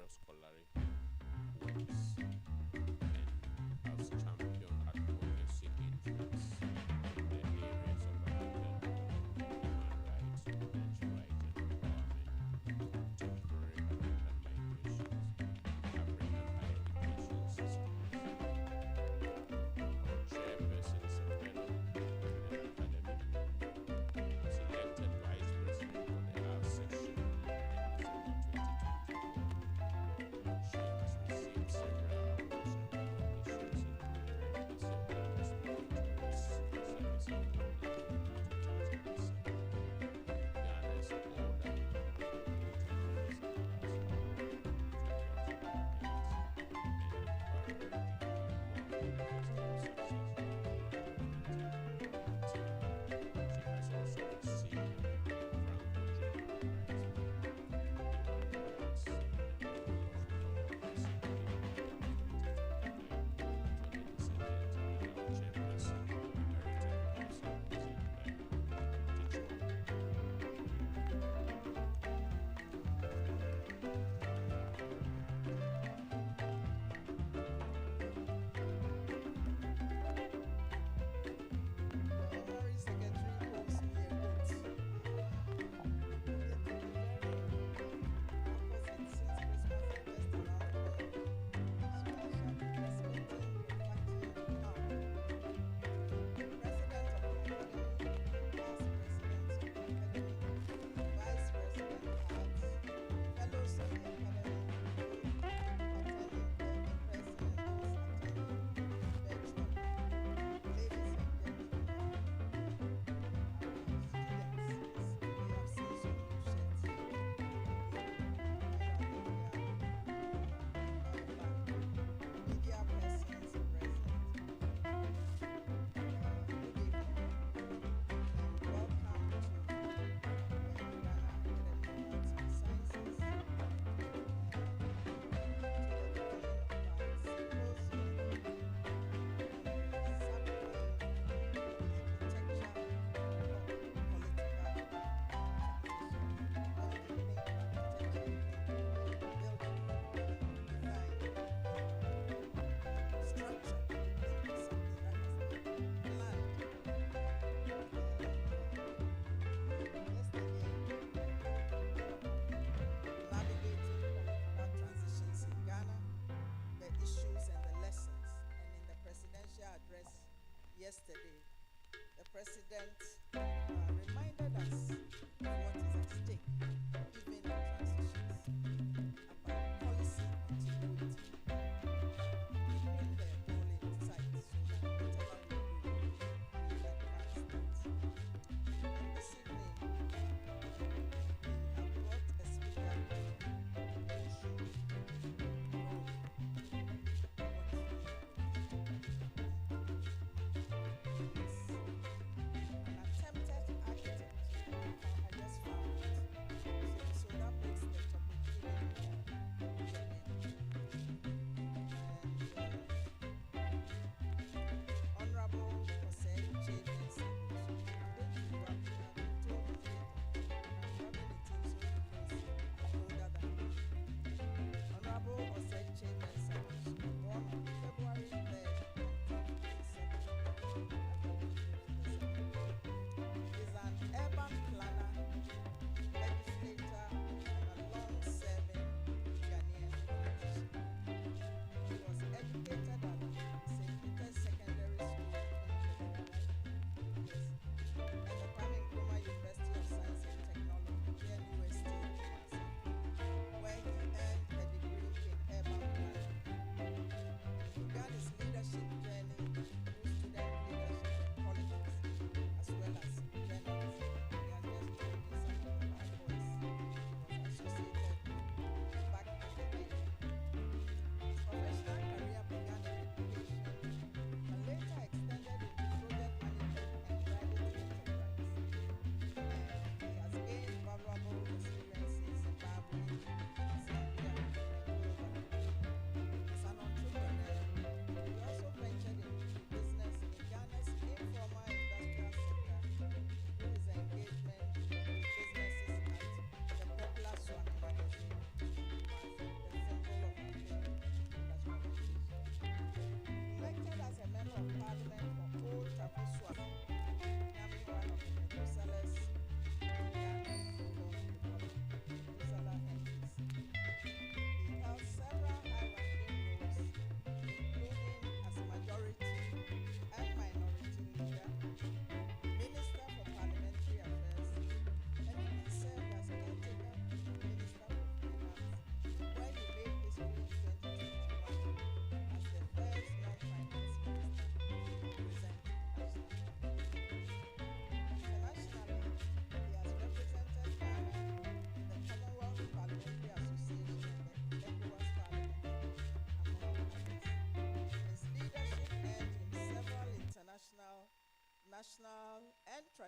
scholarly works and has championed advocacy interests in the areas of African human rights, knowledge right and empowerment, temporary African migrations, African higher education systems. Our chairperson is a fellow in the academic, was elected vice president for the arts section in December 2024. She has received several awards and recognitions, including Embassy of Ghana's Militaries Service Award in 2007, Ghana's Order of First Class Award in 2008, and the Parliamentary Award for Success in 2019. She has also received Franco-German Prize for Human Rights, Prof. So ladies and gentlemen, our chairperson, Emerita Professor Honorary Secretary owes me a vote. It will be very opposite since Christmas is just around the corner. So I shall be respecting your factory now. President of the Academy, past President of the Academy, Vice President Arts, Fellows of the Academy, attending the President is attending virtually. Ladies and gentlemen, students, we have seen some new shirts. Media persons present. Good evening and welcome to Ghana Academy of Arts and Sciences to the beginning of our symposium on subject architecture of political transition. How do you make architecture building, design, structure, something that has been planned. Yesterday, navigating political transitions in Ghana, the issues and the lessons. And in the presidential address yesterday, the president reminded us of what is at stake, even in transitions, about policy continuity, keeping the goal in sight so that whatever we do, we advance that. And this evening, we have brought a speaker who should know what he is. An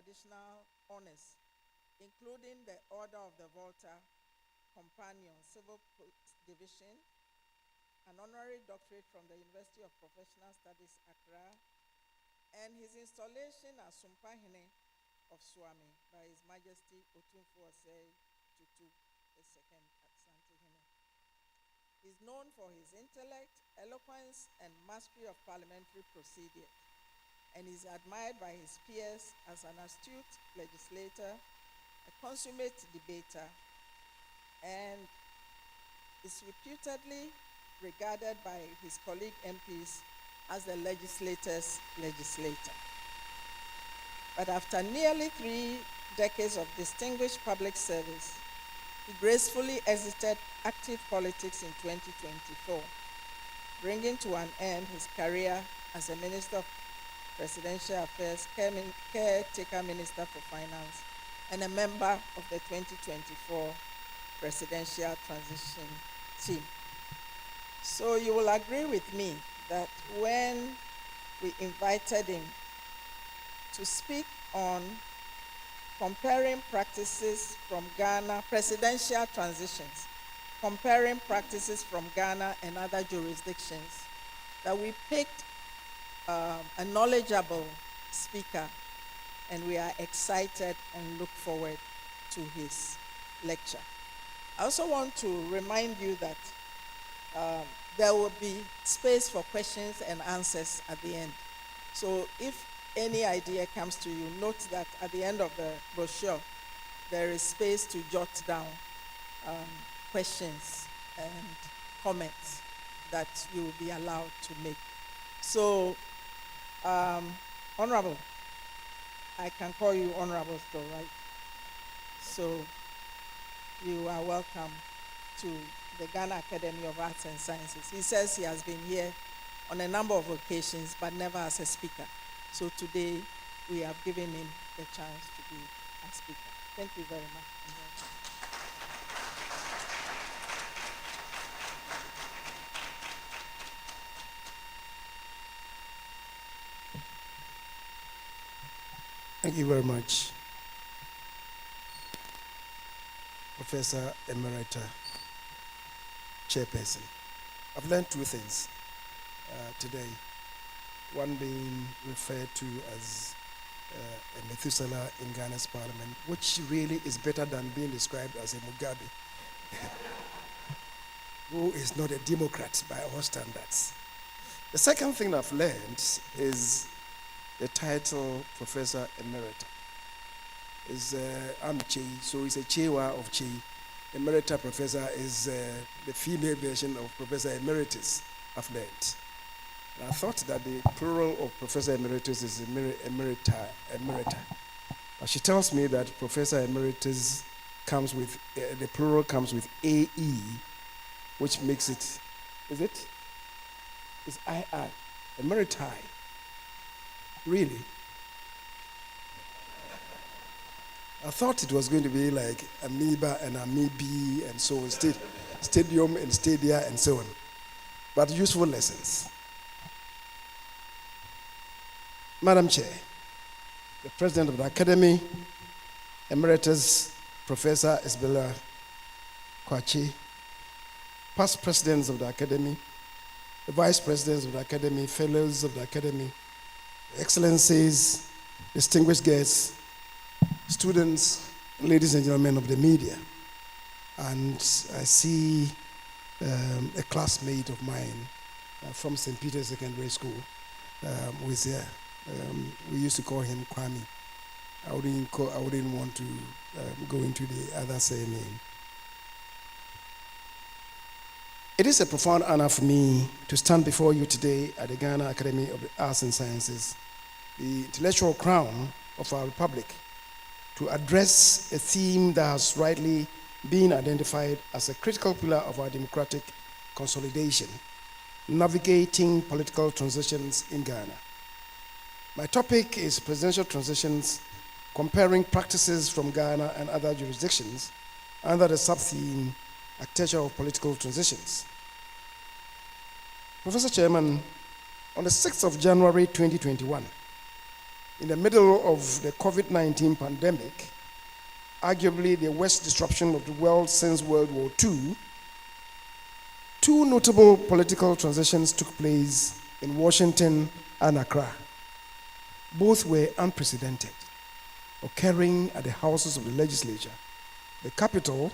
traditional honors, including the Order of the Volta Companion, Civil Division, an honorary doctorate from the University of Professional Studies, Accra, and his installation as Sumpahene of Swami by His Majesty Otumfuo Osei Tutu II at Santehene. He's known for his intellect, eloquence, and mastery of parliamentary procedure, and is admired by his peers as an astute legislator, a consummate debater, and is reputedly regarded by his colleague MPs as the legislator's legislator. But after nearly 3 decades of distinguished public service, he gracefully exited active politics in 2024, bringing to an end his career as a Minister of Presidential Affairs, Caretaker Minister for Finance, and a member of the 2024 Presidential Transition Team. So you will agree with me that when we invited him to speak on comparing practices from Ghana, presidential transitions, comparing practices from Ghana and other jurisdictions, that we picked a knowledgeable speaker, and we are excited and look forward to his lecture. I also want to remind you that there will be space for questions and answers at the end. So if any idea comes to you, note that at the end of the brochure, there is space to jot down questions and comments that you will be allowed to make. So, Honorable, I can call you Honorable still, right? So, you are welcome to the Ghana Academy of Arts and Sciences. He says he has been here on a number of occasions, but never as a speaker. So today, we have given him the chance to be a speaker. Thank you very much. Thank you very much, Professor Emerita, Chairperson. I've learned 2 things today. One being referred to as a Methuselah in Ghana's parliament, which really is better than being described as a Mugabe, who is not a Democrat by all standards. The second thing I've learned is the title Professor Emerita. I'm Chei, so it's a Kyei-Mensah of Chei. Emerita Professor is the female version of Professor Emeritus, I've learned. And I thought that the plural of Professor Emeritus is Emerita. But she tells me that Professor Emeritus comes with, the plural comes with AE, which makes it, is it? It's II, Emeriti. Really? I thought it was going to be like amoeba and amoebi and so on, stadium and stadia and so on. But useful lessons. Madam Chair, the President of the Academy, Emeritus Professor Isabella Kwachi, past Presidents of the Academy, the Vice Presidents of the Academy, Fellows of the Academy, Excellencies, distinguished guests, students, ladies and gentlemen of the media. And I see a classmate of mine from St. Peter's Secondary School who is here. We used to call him Kwame. I wouldn't want to go into the other surname. It is a profound honor for me to stand before you today at the Ghana Academy of the Arts and Sciences, the intellectual crown of our republic, to address a theme that has rightly been identified as a critical pillar of our democratic consolidation, navigating political transitions in Ghana. My topic is presidential transitions, comparing practices from Ghana and other jurisdictions under the sub-theme Architecture of Political Transitions. Professor Chairman, on the 6th of January 2021, in the middle of the COVID-19 pandemic, arguably the worst disruption of the world since World War II, two notable political transitions took place in Washington and Accra. Both were unprecedented, occurring at the houses of the legislature, the Capitol,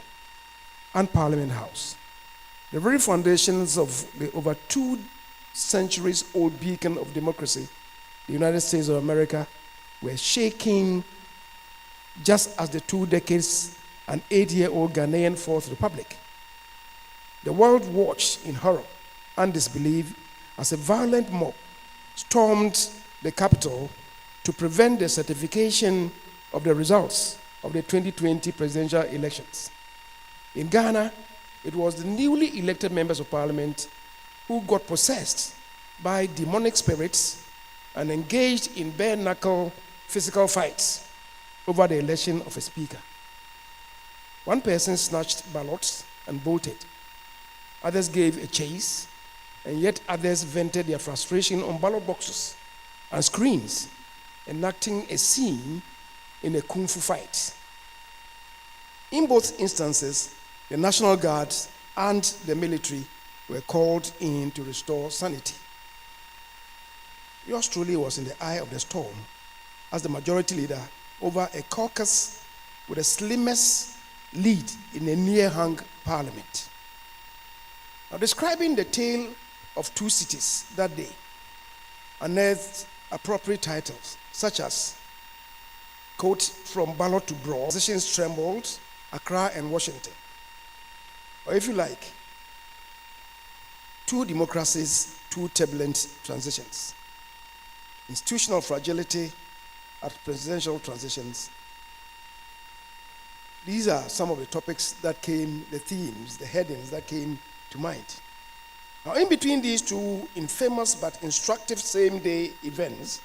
and Parliament House. The very foundations of the over 2 centuries-old beacon of democracy, the United States of America, were shaking just as the 2 decades and 8-year-old Ghanaian Fourth Republic. The world watched in horror and disbelief as a violent mob stormed the Capitol to prevent the certification of the results of the 2020 presidential elections. In Ghana, it was the newly elected members of parliament who got possessed by demonic spirits and engaged in bare-knuckle physical fights over the election of a speaker. One person snatched ballots and bolted. Others gave a chase, and yet others vented their frustration on ballot boxes and screens, enacting a scene in a kung fu fight. In both instances, the National Guard and the military were called in to restore sanity. Yours truly was in the eye of the storm as the majority leader over a caucus with the slimmest lead in a near-hung parliament. Now, describing the tale of 2 cities that day unearthed appropriate titles such as, quote, from ballot to brawl, positions trembled, Accra and Washington. Or if you like, 2 democracies, 2 turbulent transitions. Institutional fragility at presidential transitions. These are some of the topics that came, the themes, the headings that came to mind. Now, in between these 2 infamous but instructive same-day events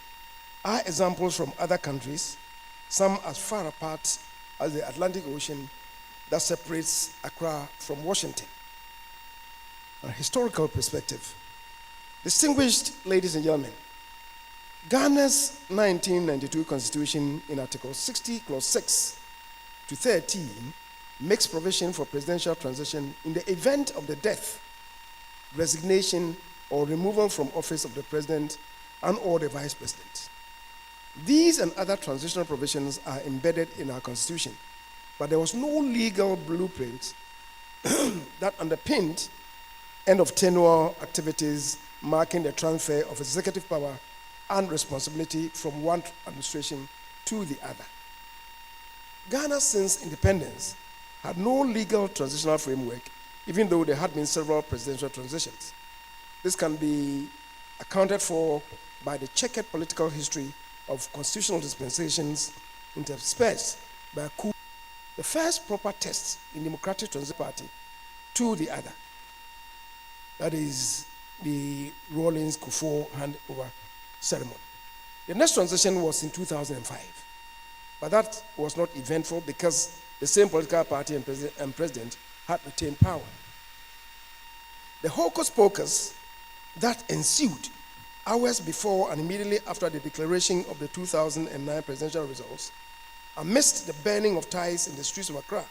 are examples from other countries, some as far apart as the Atlantic Ocean that separates Accra from Washington. A historical perspective. Distinguished ladies and gentlemen, Ghana's 1992 Constitution in Article 60, Clause 6 to 13 makes provision for presidential transition in the event of the death, resignation, or removal from office of the president and or the vice president. These and other transitional provisions are embedded in our Constitution, but there was no legal blueprint that underpinned end of tenure activities marking the transfer of executive power and responsibility from one administration to the other. Ghana, since independence, had no legal transitional framework, even though there had been several presidential transitions. This can be accounted for by the checkered political history of constitutional dispensations interspersed by a coup, the first proper test in democratic transition party to the other. That is the Rawlings-Kufuor handover ceremony. The next transition was in 2005, but that was not eventful because the same political party and president had retained power. The hocus pocus that ensued hours before and immediately after the declaration of the 2009 presidential results, amidst the burning of ties in the streets of Accra,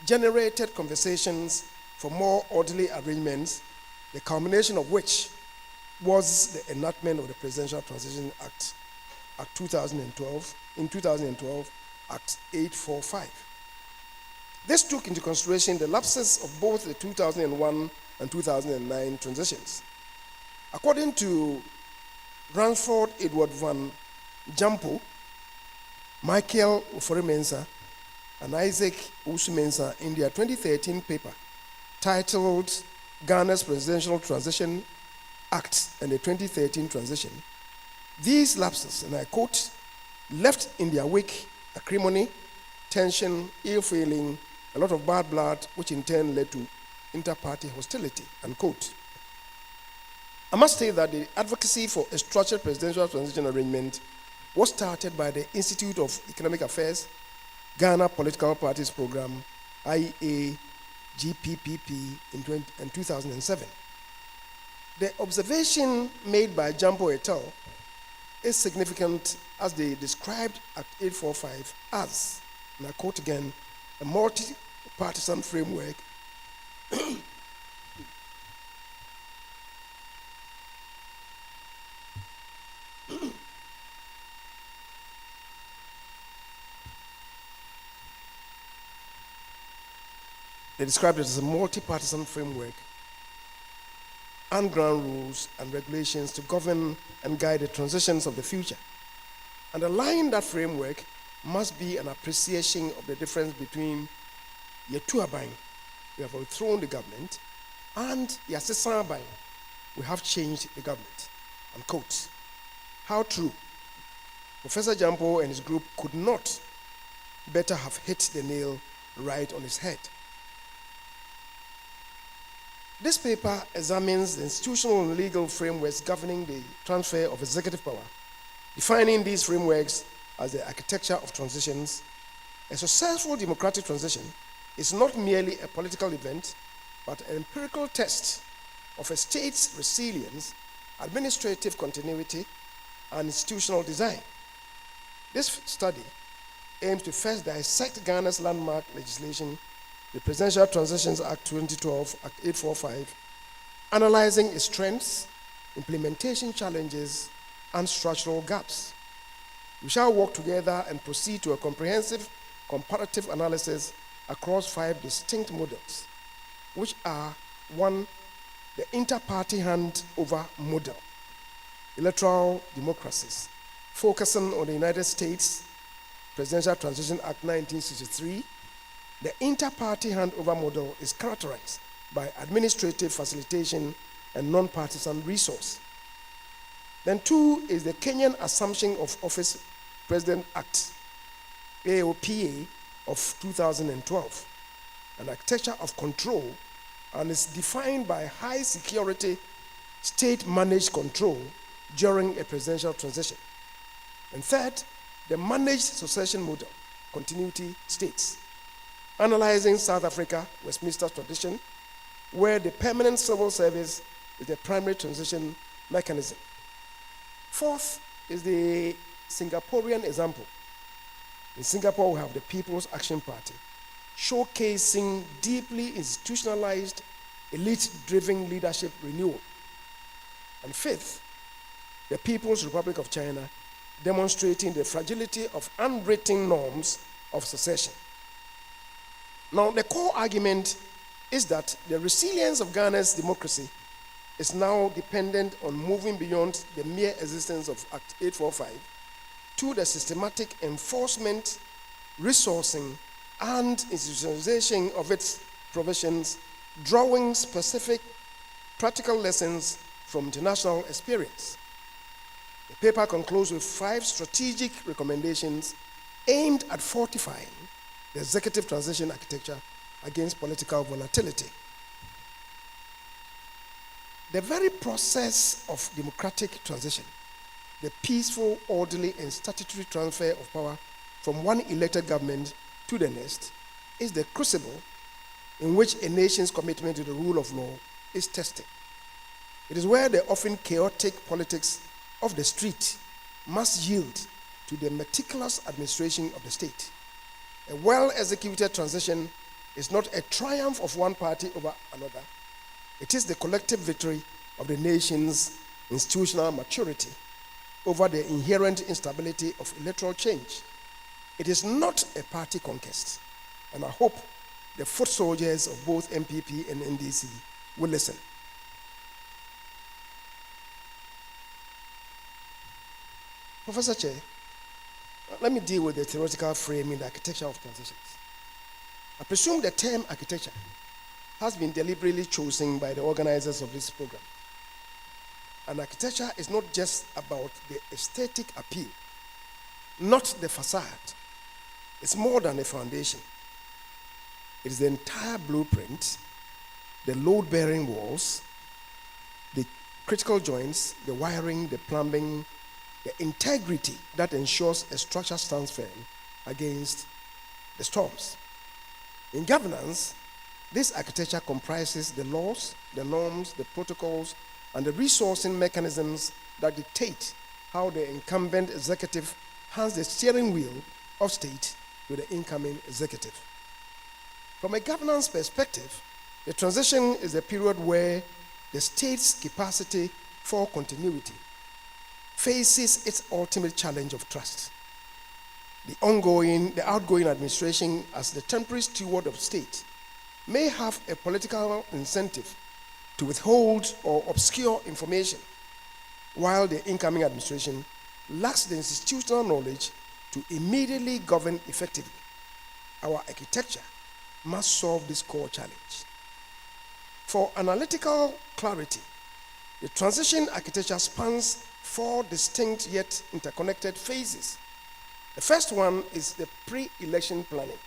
generated conversations for more orderly arrangements, the culmination of which was the enactment of the Presidential Transition Act, Act 2012, Act 845. This took into consideration the lapses of both the 2001 and 2009 transitions. According to Ransford Edward Van Jampo, Michael Ofori-Mensah, and Isaac Usu-Mensah in their 2013 paper titled Ghana's Presidential Transition Act and the 2013 Transition, these lapses, and I quote, left in their wake acrimony, tension, ill-feeling, a lot of bad blood, which in turn led to inter-party hostility, unquote. I must say that the advocacy for a structured presidential transition arrangement was started by the Institute of Economic Affairs, Ghana Political Parties Program, IEA, GPPP, in 2007. The observation made by Jampo et al. is significant as they described Act 845 as, and I quote again, a multi-partisan framework They described it as a multi-partisan framework and ground rules and regulations to govern and guide the transitions of the future. Underlying that framework must be an appreciation of the difference between Yetuaban, we have overthrown the government, and Yasesaban, we have changed the government. Unquote. How true? Professor Jampo and his group could not better have hit the nail right on his head. This paper examines the institutional and legal frameworks governing the transfer of executive power, defining these frameworks as the architecture of transitions. A successful democratic transition is not merely a political event, but an empirical test of a state's resilience, administrative continuity, and institutional design. This study aims to first dissect Ghana's landmark legislation, the Presidential Transitions Act 2012, Act 845, analyzing its strengths, implementation challenges, and structural gaps. We shall work together and proceed to a comprehensive comparative analysis across 5 distinct models, which are: 1, the inter-party handover model, electoral democracies, focusing on the United States Presidential Transition Act 1963. The inter-party handover model is characterized by administrative facilitation and non-partisan resource. Then 2 is the Kenyan Assumption of Office President Act, AOPA, of 2012, an architecture of control, and is defined by high security state-managed control during a presidential transition. And 3rd, the managed succession model, continuity states, analyzing South Africa, Westminster tradition, where the permanent civil service is the primary transition mechanism. 4th is the Singaporean example. In Singapore, we have the People's Action Party, showcasing deeply institutionalized, elite-driven leadership renewal. And 5th, the People's Republic of China, demonstrating the fragility of unwritten norms of succession. Now, the core argument is that the resilience of Ghana's democracy is now dependent on moving beyond the mere existence of Act 845 to the systematic enforcement, resourcing, and institutionalization of its provisions, drawing specific practical lessons from international experience. The paper concludes with 5 strategic recommendations aimed at fortifying the executive transition architecture against political volatility. The very process of democratic transition, the peaceful, orderly, and statutory transfer of power from one elected government to the next, is the crucible in which a nation's commitment to the rule of law is tested. It is where the often chaotic politics of the street must yield to the meticulous administration of the state. A well-executed transition is not a triumph of one party over another. It is the collective victory of the nation's institutional maturity over the inherent instability of electoral change. It is not a party conquest, and I hope the foot soldiers of both MPP and NDC will listen. Professor Chair, let me deal with the theoretical frame in the architecture of transitions. I presume the term architecture has been deliberately chosen by the organizers of this program. And architecture is not just about the aesthetic appeal, not the facade. It's more than a foundation. It is the entire blueprint, the load-bearing walls, the critical joints, the wiring, the plumbing, the integrity that ensures a structure stands firm against the storms. In governance, this architecture comprises the laws, the norms, the protocols, and the resourcing mechanisms that dictate how the incumbent executive hands the steering wheel of state to the incoming executive. From a governance perspective, the transition is a period where the state's capacity for continuity faces its ultimate challenge of trust. The outgoing administration, as the temporary steward of state, may have a political incentive to withhold or obscure information, while the incoming administration lacks the institutional knowledge to immediately govern effectively. Our architecture must solve this core challenge. For analytical clarity, the transition architecture spans 4 distinct yet interconnected phases. The first one is the pre-election planning,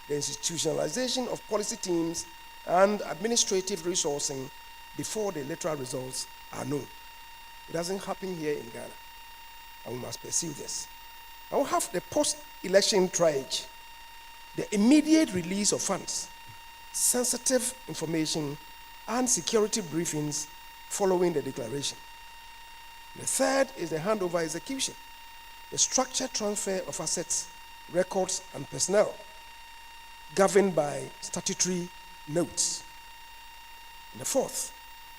the institutionalization of policy teams and administrative resourcing before the electoral results are known. It doesn't happen here in Ghana, and we must pursue this. I will have the post-election triage, the immediate release of funds, sensitive information, and security briefings following the declaration. The third is the handover execution, the structured transfer of assets, records, and personnel, governed by statutory notes. And the fourth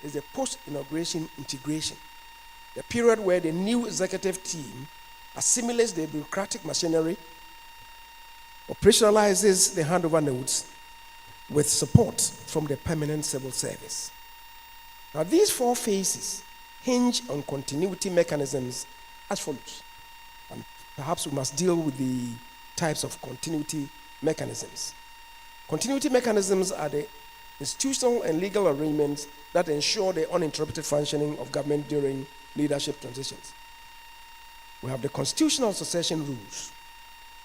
is the post-inauguration integration, the period where the new executive team assimilates the bureaucratic machinery, operationalizes the handover notes with support from the permanent civil service. Now, these 4 phases hinge on continuity mechanisms as follows. And perhaps we must deal with the types of continuity mechanisms. Continuity mechanisms are the institutional and legal arrangements that ensure the uninterrupted functioning of government during leadership transitions. We have the constitutional succession rules.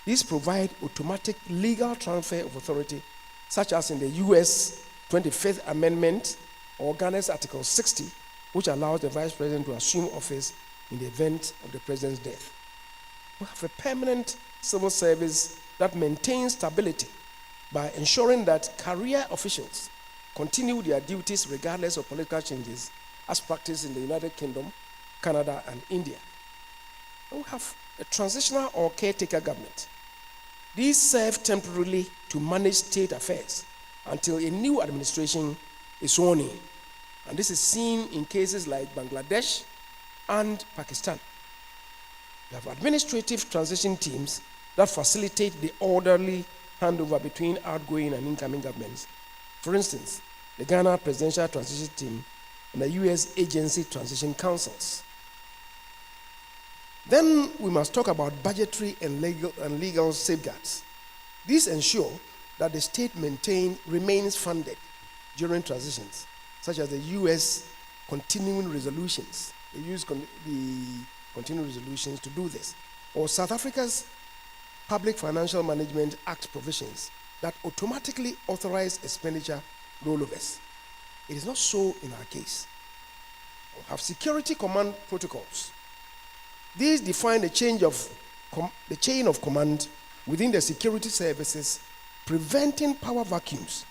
These provide automatic legal transfer of authority, such as in the U.S. 25th Amendment or Ghana's Article 60, which allows the Vice President to assume office in the event of the President's death. We have a permanent civil service that maintains stability by ensuring that career officials continue their duties regardless of political changes, as practiced in the United Kingdom, Canada, and India. And we have a transitional or caretaker government. These serve temporarily to manage state affairs until a new administration is sworn in. And this is seen in cases like Bangladesh and Pakistan. We have administrative transition teams that facilitate the orderly handover between outgoing and incoming governments. For instance, the Ghana Presidential Transition Team and the U.S. Agency Transition Councils. Then we must talk about budgetary and legal safeguards. These ensure that the state remains funded during transitions, such as the U.S. continuing resolutions. They use the continuing resolutions to do this. Or South Africa's Public Financial Management Act provisions that automatically authorize expenditure rollovers. It is not so in our case. We have security command protocols. These define the chain of command within the security services, preventing power vacuums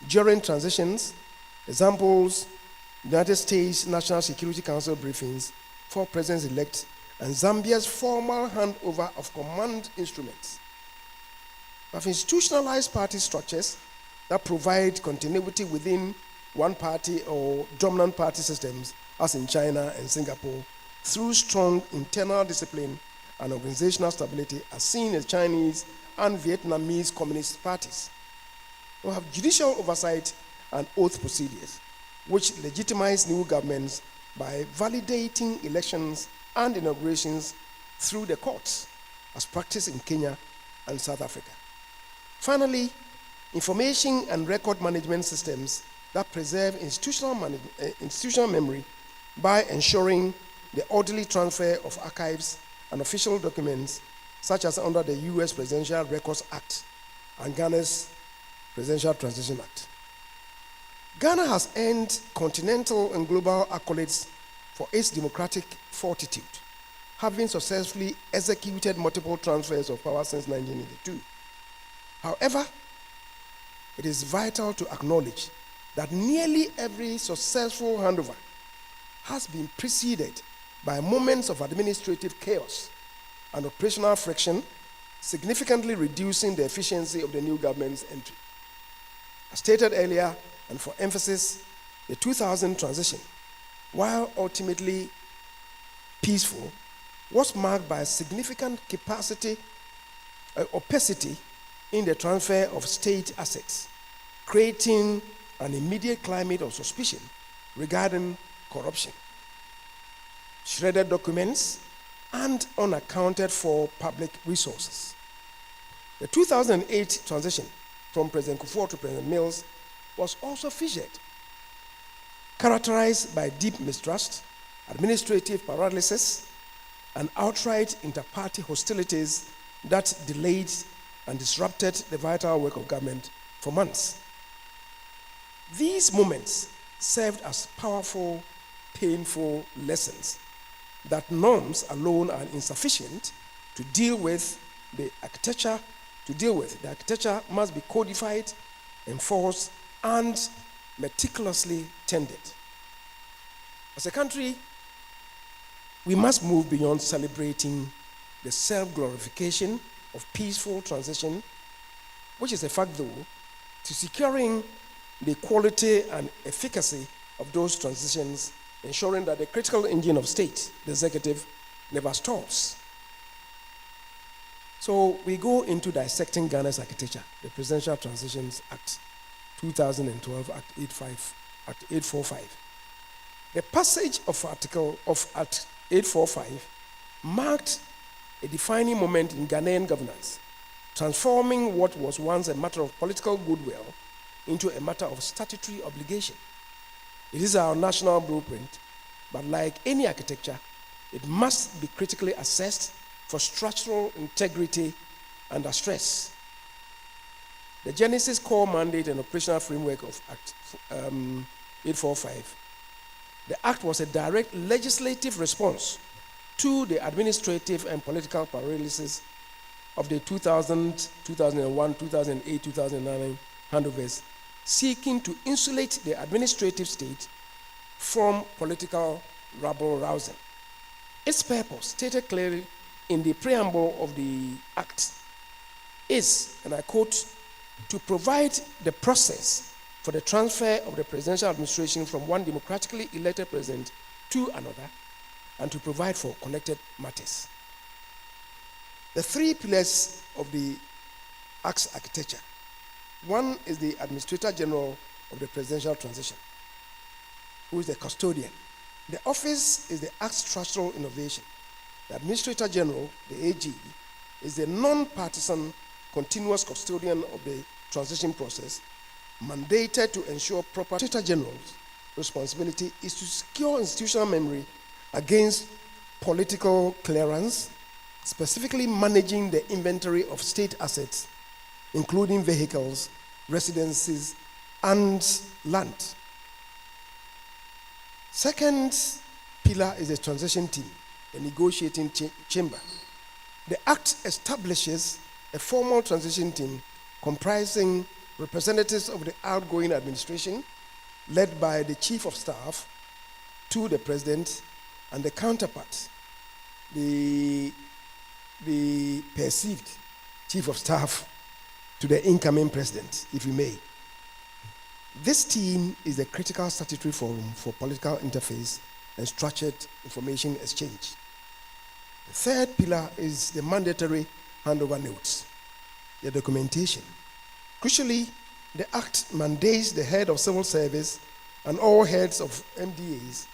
during transitions. Examples: United States National Security Council briefings for presidents-elect and Zambia's formal handover of command instruments. We have institutionalized party structures that provide continuity within one party or dominant party systems, as in China and Singapore, through strong internal discipline and organizational stability, as seen in Chinese and Vietnamese communist parties. We have judicial oversight and oath procedures, which legitimize new governments by validating elections and inaugurations through the courts, as practiced in Kenya and South Africa. Finally, information and record management systems that preserve institutional memory by ensuring the orderly transfer of archives and official documents, such as under the U.S. Presidential Records Act and Ghana's Presidential Transition Act. Ghana has earned continental and global accolades for its democratic fortitude, having successfully executed multiple transfers of power since 1982. However, it is vital to acknowledge that nearly every successful handover has been preceded by moments of administrative chaos and operational friction, significantly reducing the efficiency of the new government's entry. As stated earlier, and for emphasis, the 2000 transition, while ultimately peaceful, was marked by significant opacity in the transfer of state assets, creating an immediate climate of suspicion regarding corruption, shredded documents, and unaccounted for public resources. The 2008 transition from President Kufuor to President Mills was also featured, characterized by deep mistrust, administrative paralysis, and outright inter-party hostilities that delayed and disrupted the vital work of government for months. These moments served as powerful, painful lessons that norms alone are insufficient to deal with the architecture. The architecture must be codified, enforced, and meticulously tended. As a country, we must move beyond celebrating the self-glorification of peaceful transition, which is a fact though, to securing the quality and efficacy of those transitions, ensuring that the critical engine of state, the executive, never stalls. So we go into dissecting Ghana's architecture, the Presidential Transitions Act 2012, Act 845. The passage of Act 845 marked a defining moment in Ghanaian governance, transforming what was once a matter of political goodwill into a matter of statutory obligation. It is our national blueprint, but like any architecture, it must be critically assessed for structural integrity under stress. The Genesis core mandate and operational framework of Act 845. The Act was a direct legislative response to the administrative and political paralysis of the 2000, 2001, 2008, 2009 handovers, seeking to insulate the administrative state from political rabble-rousing. Its purpose, stated clearly in the preamble of the Act, is, and I quote, to provide the process for the transfer of the presidential administration from one democratically elected president to another, and to provide for connected matters. The three pillars of the Act's architecture. One is the Administrator General of the Presidential Transition, who is the custodian. The office is the Act's structural innovation. The Administrator General, the AG, is the non-partisan continuous custodian of the transition process, mandated to ensure proper. Administrator General's responsibility is to secure institutional memory against political clearance, specifically managing the inventory of state assets, including vehicles, residences, and land. Second pillar is the transition team, the negotiating chamber. The Act establishes a formal transition team comprising representatives of the outgoing administration, led by the Chief of Staff to the President, and the counterpart, the perceived Chief of Staff to the incoming President, if you may. This team is the critical statutory forum for political interface and structured information exchange. The third pillar is the mandatory handover notes, the documentation. Crucially, the Act mandates the head of civil service and all heads of MDAs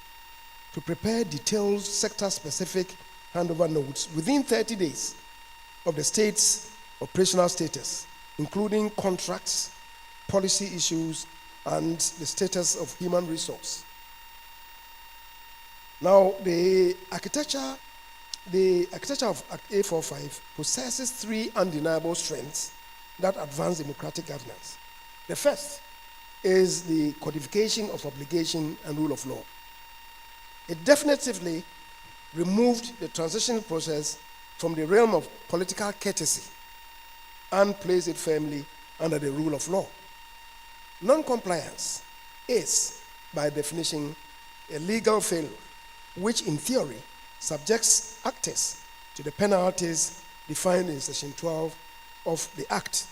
to prepare detailed sector-specific handover notes within 30 days of the state's operational status, including contracts, policy issues, and the status of human resource. Now, the architecture of Act 845 possesses three undeniable strengths that advance democratic governance. The first is the codification of obligation and rule of law. It definitively removed the transition process from the realm of political courtesy and placed it firmly under the rule of law. Non-compliance is, by definition, a legal failure, which in theory subjects actors to the penalties defined in Section 12 of the Act.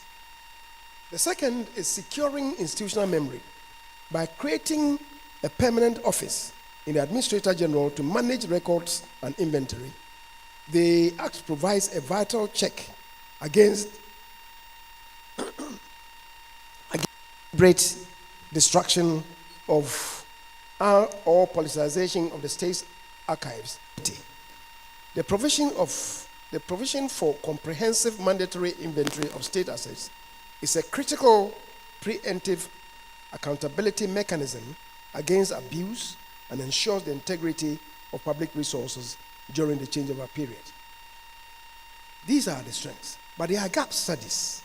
The second is securing institutional memory by creating a permanent office in the Administrator General to manage records and inventory. The Act provides a vital check against deliberate destruction of or politicization of the state's archives. The provision for comprehensive mandatory inventory of state assets is a critical preemptive accountability mechanism against abuse and ensures the integrity of public resources during the changeover period. These are the strengths, but there are gap studies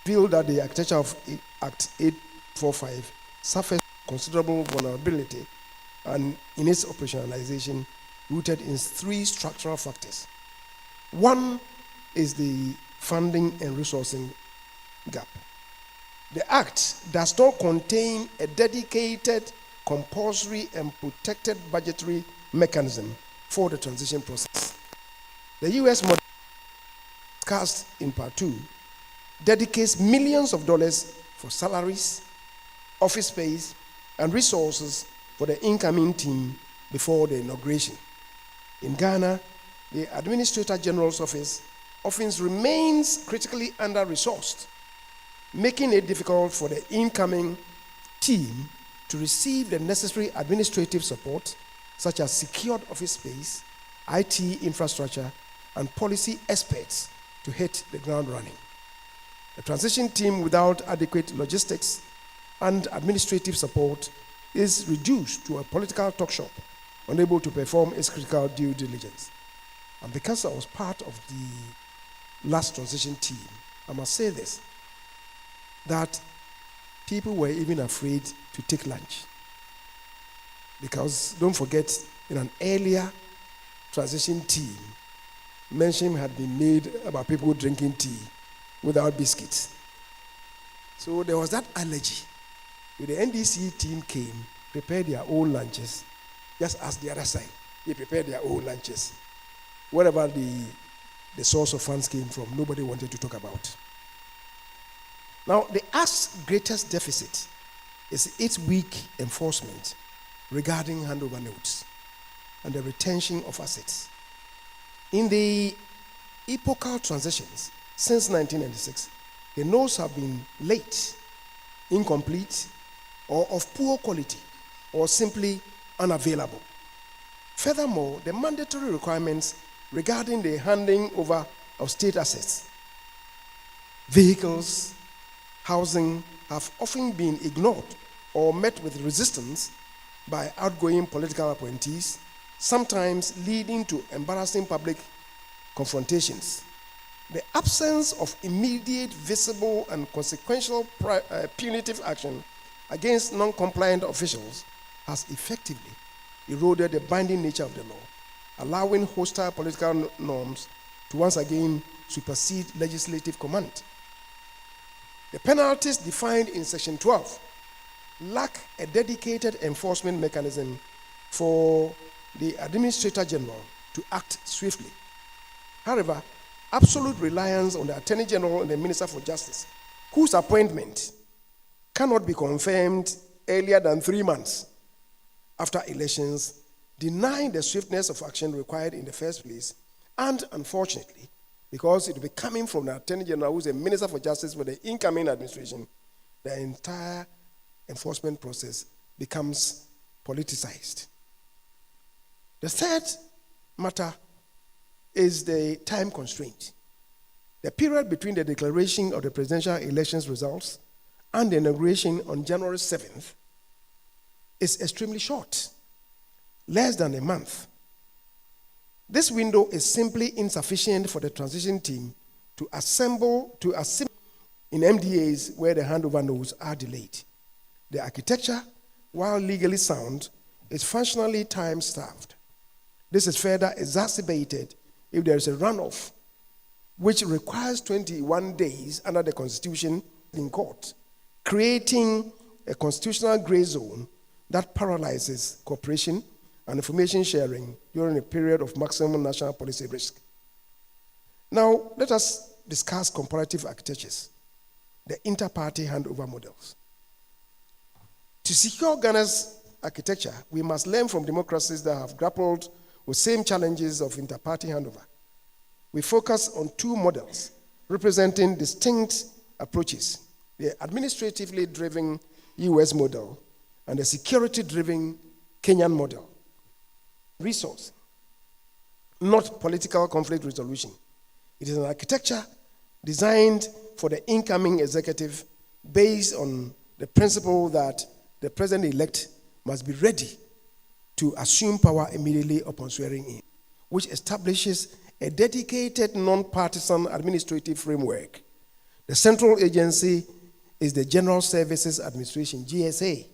reveal that the architecture of Act 845 suffers considerable vulnerability and in its operationalization rooted in three structural factors. One is the funding and resourcing gap. The Act does not contain a dedicated, compulsory, and protected budgetary mechanism for the transition process. The U.S. model, discussed in Part 2, dedicates millions of dollars for salaries, office space, and resources for the incoming team before the inauguration. In Ghana, the Administrator General's office often remains critically under-resourced, making it difficult for the incoming team to receive the necessary administrative support, such as secured office space, IT infrastructure, and policy experts to hit the ground running. A transition team without adequate logistics and administrative support is reduced to a political talk shop, unable to perform its critical due diligence. And because I was part of the last transition team, I must say this, that people were even afraid to take lunch. Because don't forget, in an earlier transition team, mention had been made about people drinking tea without biscuits. So there was that allergy. When the NDC team came, prepared their own lunches, just as the other side, they prepared their own lunches. Wherever the source of funds came from, nobody wanted to talk about. Now, the Act's greatest deficit is its weak enforcement regarding handover notes and the retention of assets. In the epochal transitions since 1996, the notes have been late, incomplete, or of poor quality, or simply unavailable. Furthermore, the mandatory requirements regarding the handing over of state assets, vehicles, housing have often been ignored or met with resistance by outgoing political appointees, sometimes leading to embarrassing public confrontations. The absence of immediate, visible, and consequential punitive action against non-compliant officials has effectively eroded the binding nature of the law, allowing hostile political norms to once again supersede legislative command. The penalties defined in Section 12 lack a dedicated enforcement mechanism for the Administrator General to act swiftly. However, absolute reliance on the Attorney General and the Minister for Justice, whose appointment cannot be confirmed earlier than 3 months after elections, denying the swiftness of action required in the first place, and unfortunately, because it will be coming from the Attorney General, who is a Minister for Justice for the incoming administration, the entire enforcement process becomes politicized. The third matter is the time constraint. The period between the declaration of the presidential elections results and the inauguration on January 7th is extremely short, less than a month. This window is simply insufficient for the transition team to assemble in MDAs where the handover notes are delayed. The architecture, while legally sound, is functionally time-starved. This is further exacerbated if there is a runoff, which requires 21 days under the Constitution in court, creating a constitutional gray zone that paralyzes cooperation and information sharing during a period of maximum national policy risk. Now, let us discuss comparative architectures, the inter-party handover models. To secure Ghana's architecture, we must learn from democracies that have grappled with same challenges of inter-party handover. We focus on two models representing distinct approaches: the administratively driven US model and the security-driven Kenyan model. Resource, not political conflict resolution. It is an architecture designed for the incoming executive based on the principle that the president-elect must be ready to assume power immediately upon swearing in, which establishes a dedicated non-partisan administrative framework. The central agency is the General Services Administration, GSA.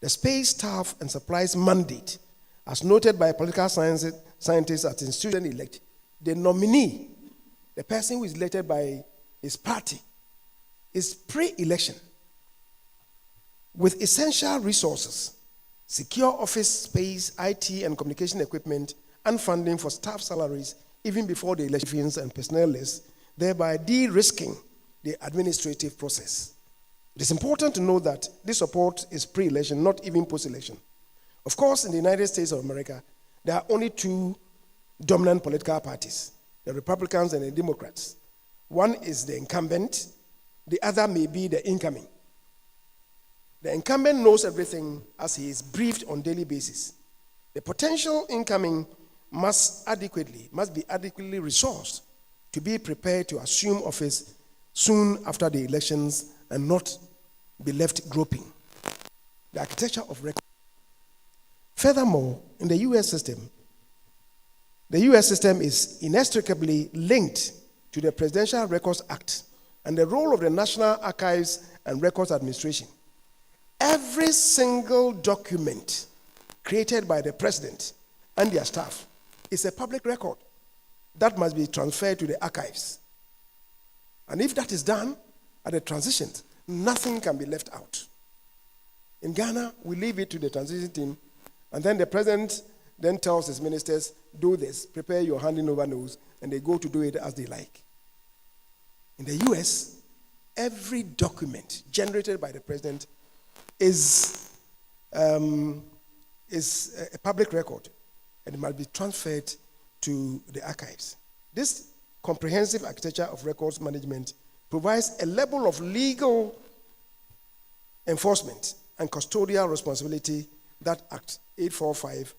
The space, staff, and supplies mandate, as noted by political scientists at institution-elect, the nominee, the person who is elected by his party, is pre-election with essential resources, secure office space, IT and communication equipment, and funding for staff salaries even before the elections and personnel lists, thereby de-risking the administrative process. It is important to note that this support is pre-election, not even post-election. Of course, in the United States of America, there are only two dominant political parties, the Republicans and the Democrats. One is the incumbent, the other may be the incoming. The incumbent knows everything as he is briefed on a daily basis. The potential incoming must be adequately resourced to be prepared to assume office soon after the elections and not be left groping. The architecture of record. Furthermore, in the US system is inextricably linked to the Presidential Records Act and the role of the National Archives and Records Administration. Every single document created by the president and their staff is a public record that must be transferred to the archives. And if that is done at the transition, nothing can be left out. In Ghana, we leave it to the transition team, and then the president then tells his ministers, do this, prepare your handing over notes, and they go to do it as they like. In the US, every document generated by the president is a public record, and it must be transferred to the archives. This comprehensive architecture of records management provides a level of legal enforcement and custodial responsibility that Act 845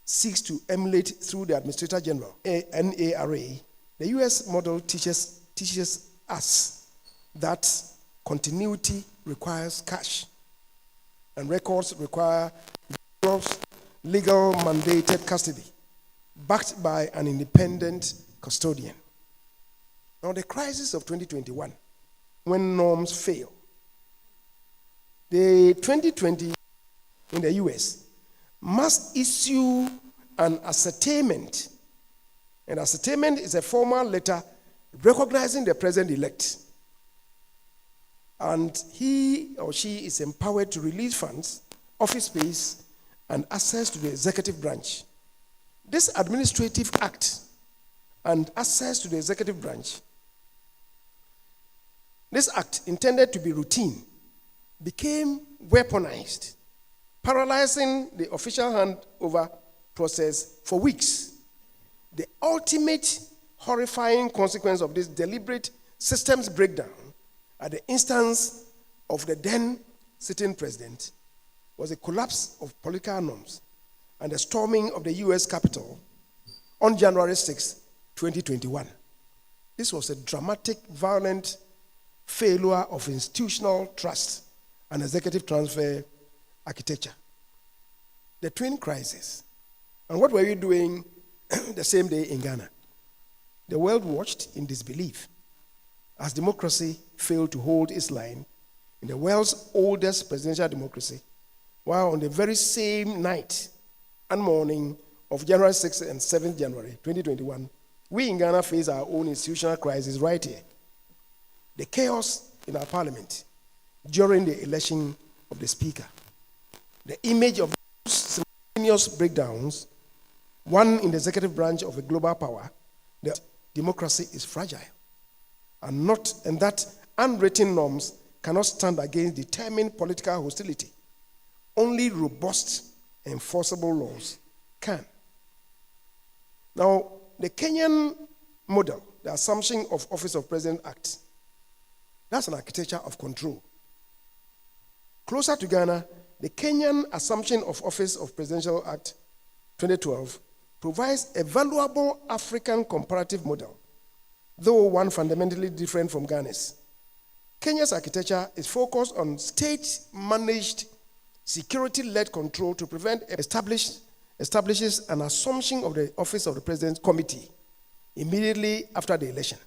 seeks to emulate through the Administrator General, NARA. The US model teaches us that continuity requires cash, and records require legal mandated custody, backed by an independent custodian. Now, the crisis of 2021, when norms fail. The 2020 in the US must issue an ascertainment. An ascertainment is a formal letter recognizing the president-elect, and he or she is empowered to release funds, office space, and access to the executive branch. This administrative act and access to the executive branch, this act intended to be routine, became weaponized, paralyzing the official handover process for weeks. The ultimate horrifying consequence of this deliberate systems breakdown at the instance of the then sitting president was a collapse of political norms and the storming of the US Capitol on January 6, 2021. This was a dramatic, violent failure of institutional trust and executive transfer architecture. The twin crisis. And what were we doing the same day in Ghana? The world watched in disbelief as democracy failed to hold its line in the world's oldest presidential democracy, while on the very same night and morning of January 6th and 7th January 2021, we in Ghana face our own institutional crisis right here. The chaos in our parliament during the election of the speaker. The image of simultaneous simultaneous breakdowns, one in the executive branch of a global power, the democracy is fragile, and that unwritten norms cannot stand against determined political hostility. Only robust, enforceable laws can. Now, the Kenyan model, the Assumption of Office of President Act, that's an architecture of control. Closer to Ghana, the Kenyan Assumption of Office of Presidential Act 2012 provides a valuable African comparative model, though one fundamentally different from Ghana's. Kenya's architecture is focused on state-managed, security-led control to prevent establishes an assumption of the office of the President's Committee immediately after the election.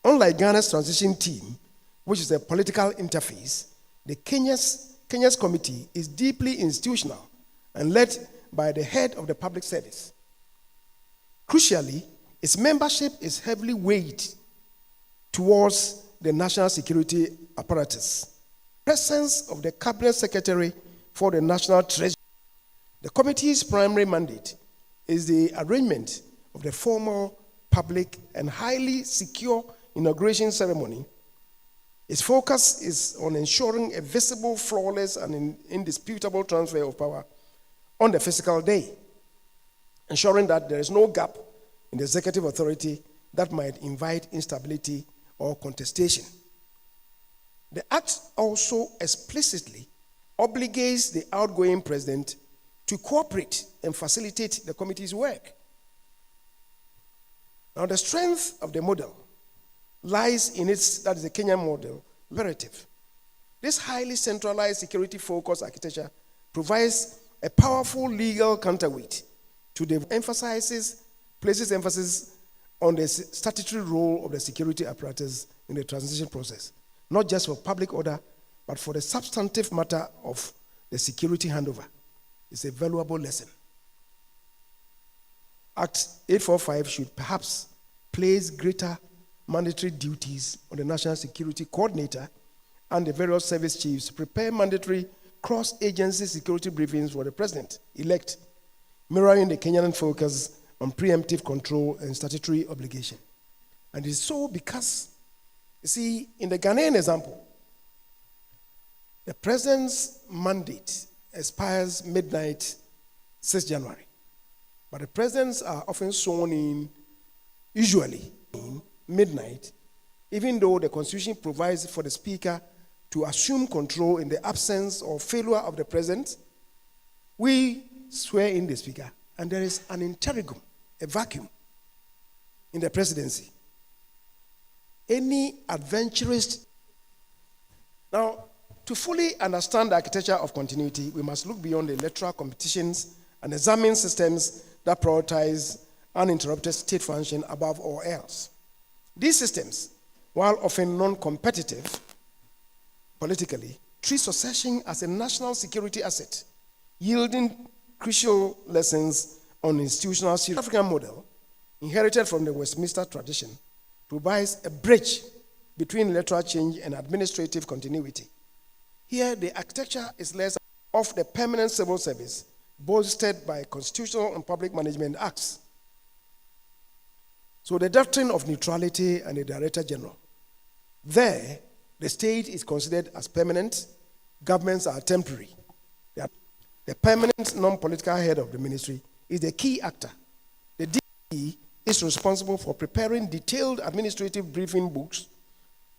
Unlike Ghana's transition team, which is a political interface, the Kenya's committee is deeply institutional and led by the head of the public service. Crucially, its membership is heavily weighed towards the national security apparatus. Presence of the cabinet secretary for the national treasury. The committee's primary mandate is the arrangement of the formal, public, and highly secure inauguration ceremony. Its focus is on ensuring a visible, flawless, and indisputable transfer of power on the physical day, ensuring that there is no gap in the executive authority that might invite instability or contestation. The Act also explicitly obligates the outgoing president to cooperate and facilitate the committee's work. Now, the strength of the model lies in that is the Kenyan model, imperative. This highly centralized security-focused architecture provides a powerful legal counterweight to the places emphasis on the statutory role of the security apparatus in the transition process, not just for public order, but for the substantive matter of the security handover. It's a valuable lesson. Act 845 should perhaps place greater mandatory duties on the National Security Coordinator and the various service chiefs to prepare mandatory cross-agency security briefings for the president-elect, mirroring the Kenyan focus on preemptive control and statutory obligation. And it is so because, you see, in the Ghanaian example, the president's mandate expires midnight 6 January. But the presidents are often sworn in, usually in midnight, even though the Constitution provides for the Speaker to assume control in the absence or failure of the President. We swear in the Speaker, and there is an interregnum, a vacuum in the presidency. Any adventurous. Now, to fully understand the architecture of continuity, we must look beyond the electoral competitions and examine systems that prioritize uninterrupted state function above all else. These systems, while often non-competitive politically, treat succession as a national security asset, yielding crucial lessons on institutional security. The African model, inherited from the Westminster tradition, provides a bridge between electoral change and administrative continuity. Here, the architecture is less of the permanent civil service, bolstered by constitutional and public management acts. So the doctrine of neutrality and the Director General. There, the state is considered as permanent, governments are temporary. The permanent non-political head of the ministry is the key actor. The DG is responsible for preparing detailed administrative briefing books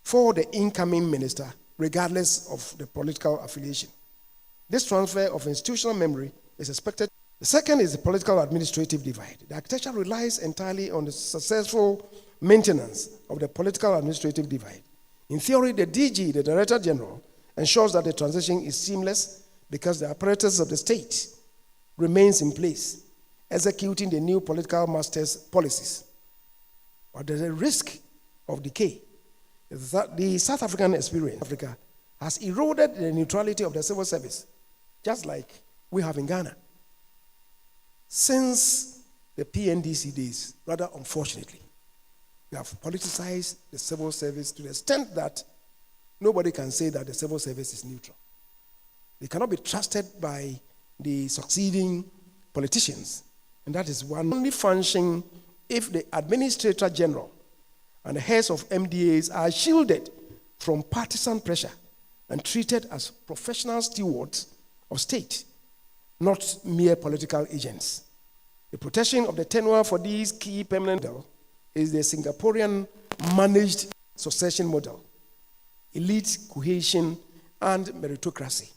for the incoming minister, regardless of the political affiliation. This transfer of institutional memory is expected. The second is the political administrative divide. The architecture relies entirely on the successful maintenance of the political administrative divide. In theory, the DG, the Director General, ensures that the transition is seamless because the apparatus of the state remains in place, executing the new political master's policies. But there's a risk of decay. The South African experience, Africa, has eroded the neutrality of the civil service, just like we have in Ghana. Since the PNDC days, rather unfortunately, we have politicized the civil service to the extent that nobody can say that the civil service is neutral. They cannot be trusted by the succeeding politicians, and that is one only function if the Administrator General and the heads of MDAs are shielded from partisan pressure and treated as professional stewards of state, not mere political agents. The protection of the tenure for these key permanent model is the Singaporean managed succession model, elite cohesion, and meritocracy.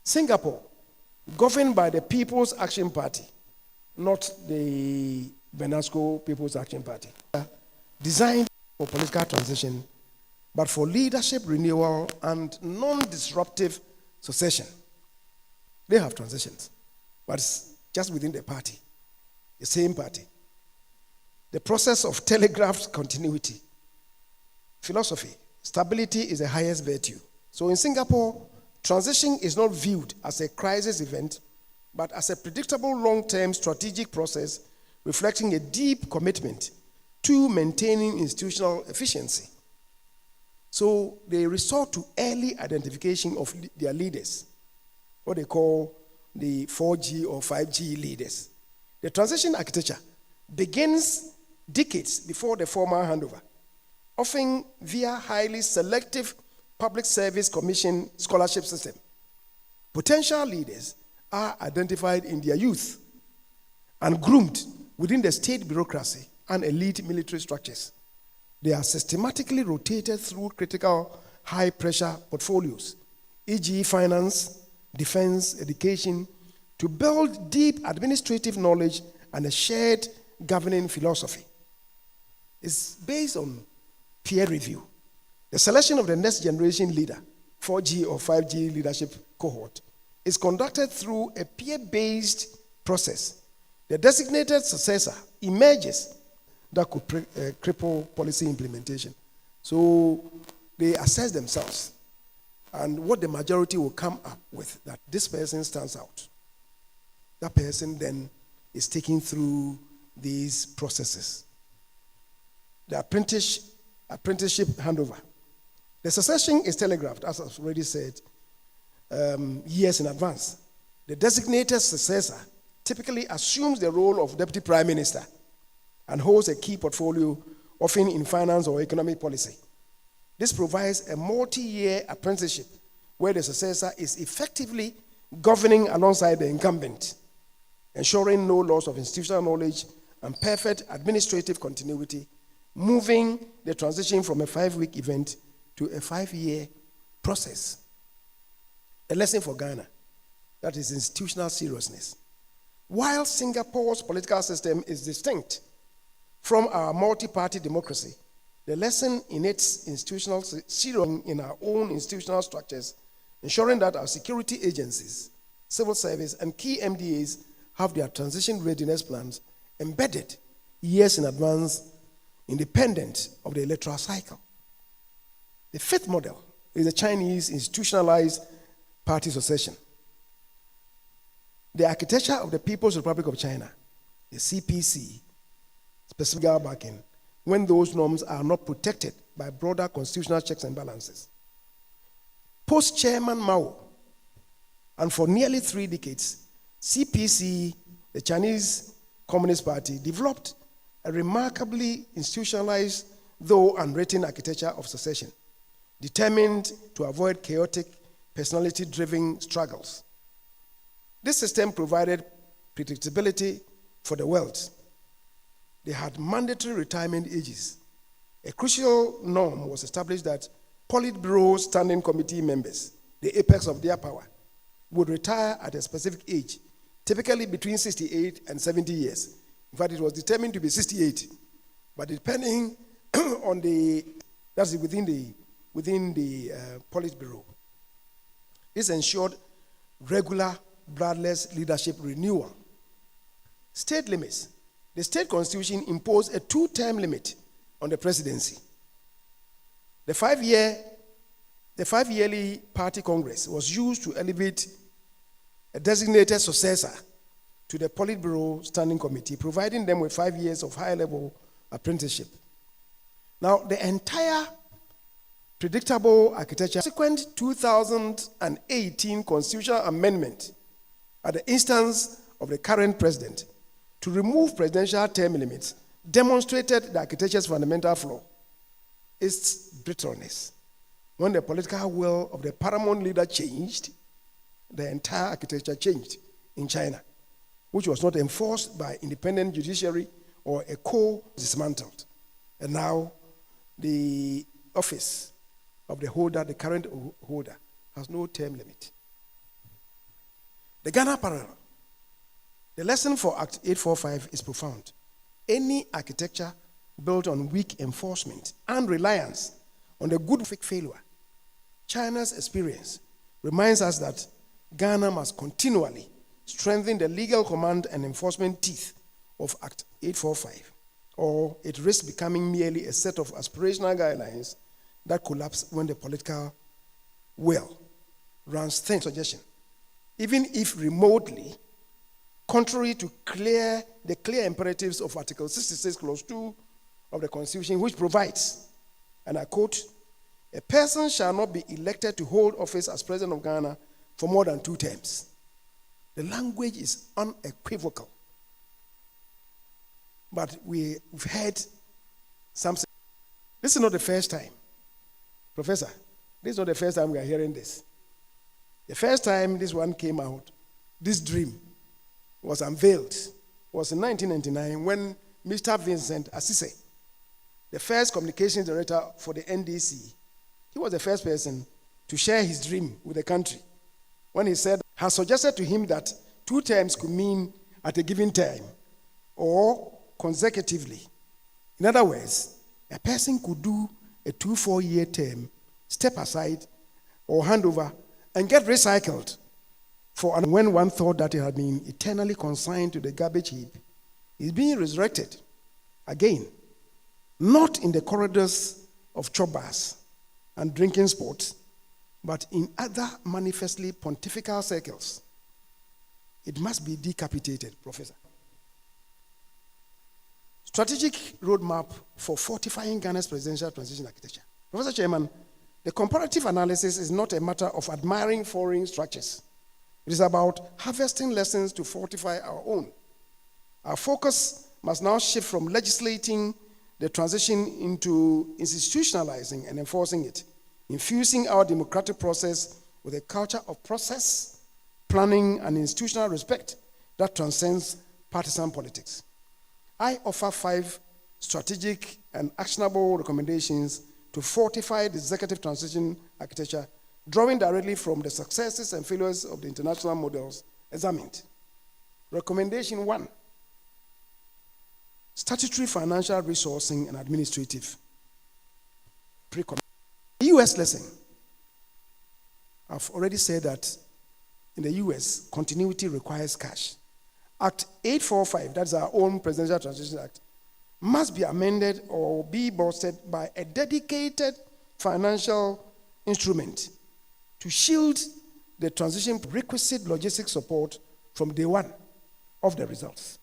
Singapore, governed by the People's Action Party, not the Benasco People's Action Party, designed for political transition, but for leadership renewal and non-disruptive succession. They have transitions, but it's just within the party, the same party. The process of telegraphed continuity. Philosophy, stability is the highest virtue. So in Singapore, transition is not viewed as a crisis event, but as a predictable long-term strategic process reflecting a deep commitment to maintaining institutional efficiency. So they resort to early identification of their leaders, what they call the 4G or 5G leaders. The transition architecture begins decades before the formal handover, often via highly selective public service commission scholarship system. Potential leaders are identified in their youth and groomed within the state bureaucracy and elite military structures. They are systematically rotated through critical high-pressure portfolios, e.g. finance, defense, education, to build deep administrative knowledge and a shared governing philosophy. It's based on peer review. The selection of the next generation leader, 4G or 5G leadership cohort, is conducted through a peer-based process. The designated successor emerges that could cripple policy implementation. So they assess themselves and what the majority will come up with, that this person stands out. That person then is taken through these processes. The apprenticeship handover. The succession is telegraphed, as I've already said, years in advance. The designated successor typically assumes the role of deputy prime minister and holds a key portfolio, often in finance or economic policy. This provides a multi-year apprenticeship where the successor is effectively governing alongside the incumbent, ensuring no loss of institutional knowledge and perfect administrative continuity, moving the transition from a 5-week event to a 5-year process. A lesson for Ghana, that is institutional seriousness. While Singapore's political system is distinct from our multi-party democracy, the lesson in its institutional seriousness in our own institutional structures, ensuring that our security agencies, civil service, and key MDAs have their transition readiness plans embedded years in advance, independent of the electoral cycle. The fifth model is the Chinese institutionalized party succession. The architecture of the People's Republic of China, the CPC, specific backing, when those norms are not protected by broader constitutional checks and balances. Post-Chairman Mao, and for nearly 3 decades, CPC, the Chinese Communist Party, developed a remarkably institutionalized, though unwritten architecture of succession, determined to avoid chaotic, personality-driven struggles. This system provided predictability for the wealth. They had mandatory retirement ages. A crucial norm was established that Politburo Standing Committee members, the apex of their power, would retire at a specific age, typically between 68 and 70 years. In fact, it was determined to be 68, but depending on that's within the Politburo. This ensured regular, bloodless leadership renewal. State limits. The state constitution imposed a 2-term limit on the presidency. The 5-yearly party congress was used to elevate a designated successor to the Politburo Standing Committee, providing them with 5 years of high-level apprenticeship. Now, the entire predictable architecture, subsequent 2018 constitutional amendment at the instance of the current president to remove presidential term limits demonstrated the architecture's fundamental flaw, its brittleness. When the political will of the paramount leader changed, the entire architecture changed in China, which was not enforced by independent judiciary or a court dismantled. And now the office of the holder, the current holder, has no term limit. The Ghana parallel. The lesson for Act 845 is profound. Any architecture built on weak enforcement and reliance on the good failure. China's experience reminds us that Ghana must continually strengthen the legal command and enforcement teeth of Act 845, or it risks becoming merely a set of aspirational guidelines that collapse when the political will runs thin. Suggestion, even if remotely contrary to the clear imperatives of Article 66, Clause 2 of the Constitution, which provides, and I quote, "A person shall not be elected to hold office as President of Ghana for more than 2 terms." The language is unequivocal. But we've heard some. This is not the first time. Professor, this is not the first time we are hearing this. The first time this one came out, this dream was unveiled, was in 1999 when Mr. Vincent Assise, the first communications director for the NDC, he was the first person to share his dream with the country when he said, has suggested to him that 2 terms could mean at a given time or consecutively. In other words, a person could do a 2-4-year term, step aside or hand over and get recycled for when one thought that it had been eternally consigned to the garbage heap, is being resurrected again, not in the corridors of chop bars and drinking spots, but in other manifestly pontifical circles. It must be decapitated, Professor. Strategic roadmap for fortifying Ghana's presidential transition architecture. Professor Chairman, the comparative analysis is not a matter of admiring foreign structures. It is about harvesting lessons to fortify our own. Our focus must now shift from legislating the transition into institutionalizing and enforcing it, infusing our democratic process with a culture of process, planning, and institutional respect that transcends partisan politics. I offer 5 strategic and actionable recommendations to fortify the executive transition architecture, drawing directly from the successes and failures of the international models examined. Recommendation 1, statutory financial resourcing and administrative. The U.S. lesson. I've already said that in the U.S., continuity requires cash. Act 845, that's our own Presidential Transition Act, must be amended or be bolstered by a dedicated financial instrument to shield the transition requisite logistic support from day one of the results.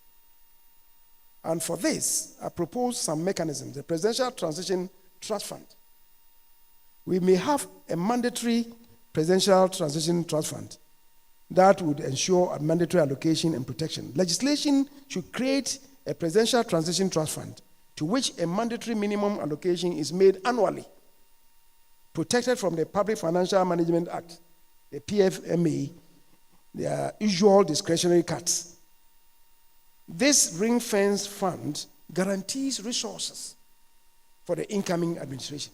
And for this, I propose some mechanisms. The Presidential Transition Trust Fund. We may have a mandatory Presidential Transition Trust Fund that would ensure a mandatory allocation and protection. Legislation should create a Presidential Transition Trust Fund to which a mandatory minimum allocation is made annually, protected from the Public Financial Management Act, the PFMA, their usual discretionary cuts. This ring-fence fund guarantees resources for the incoming administration.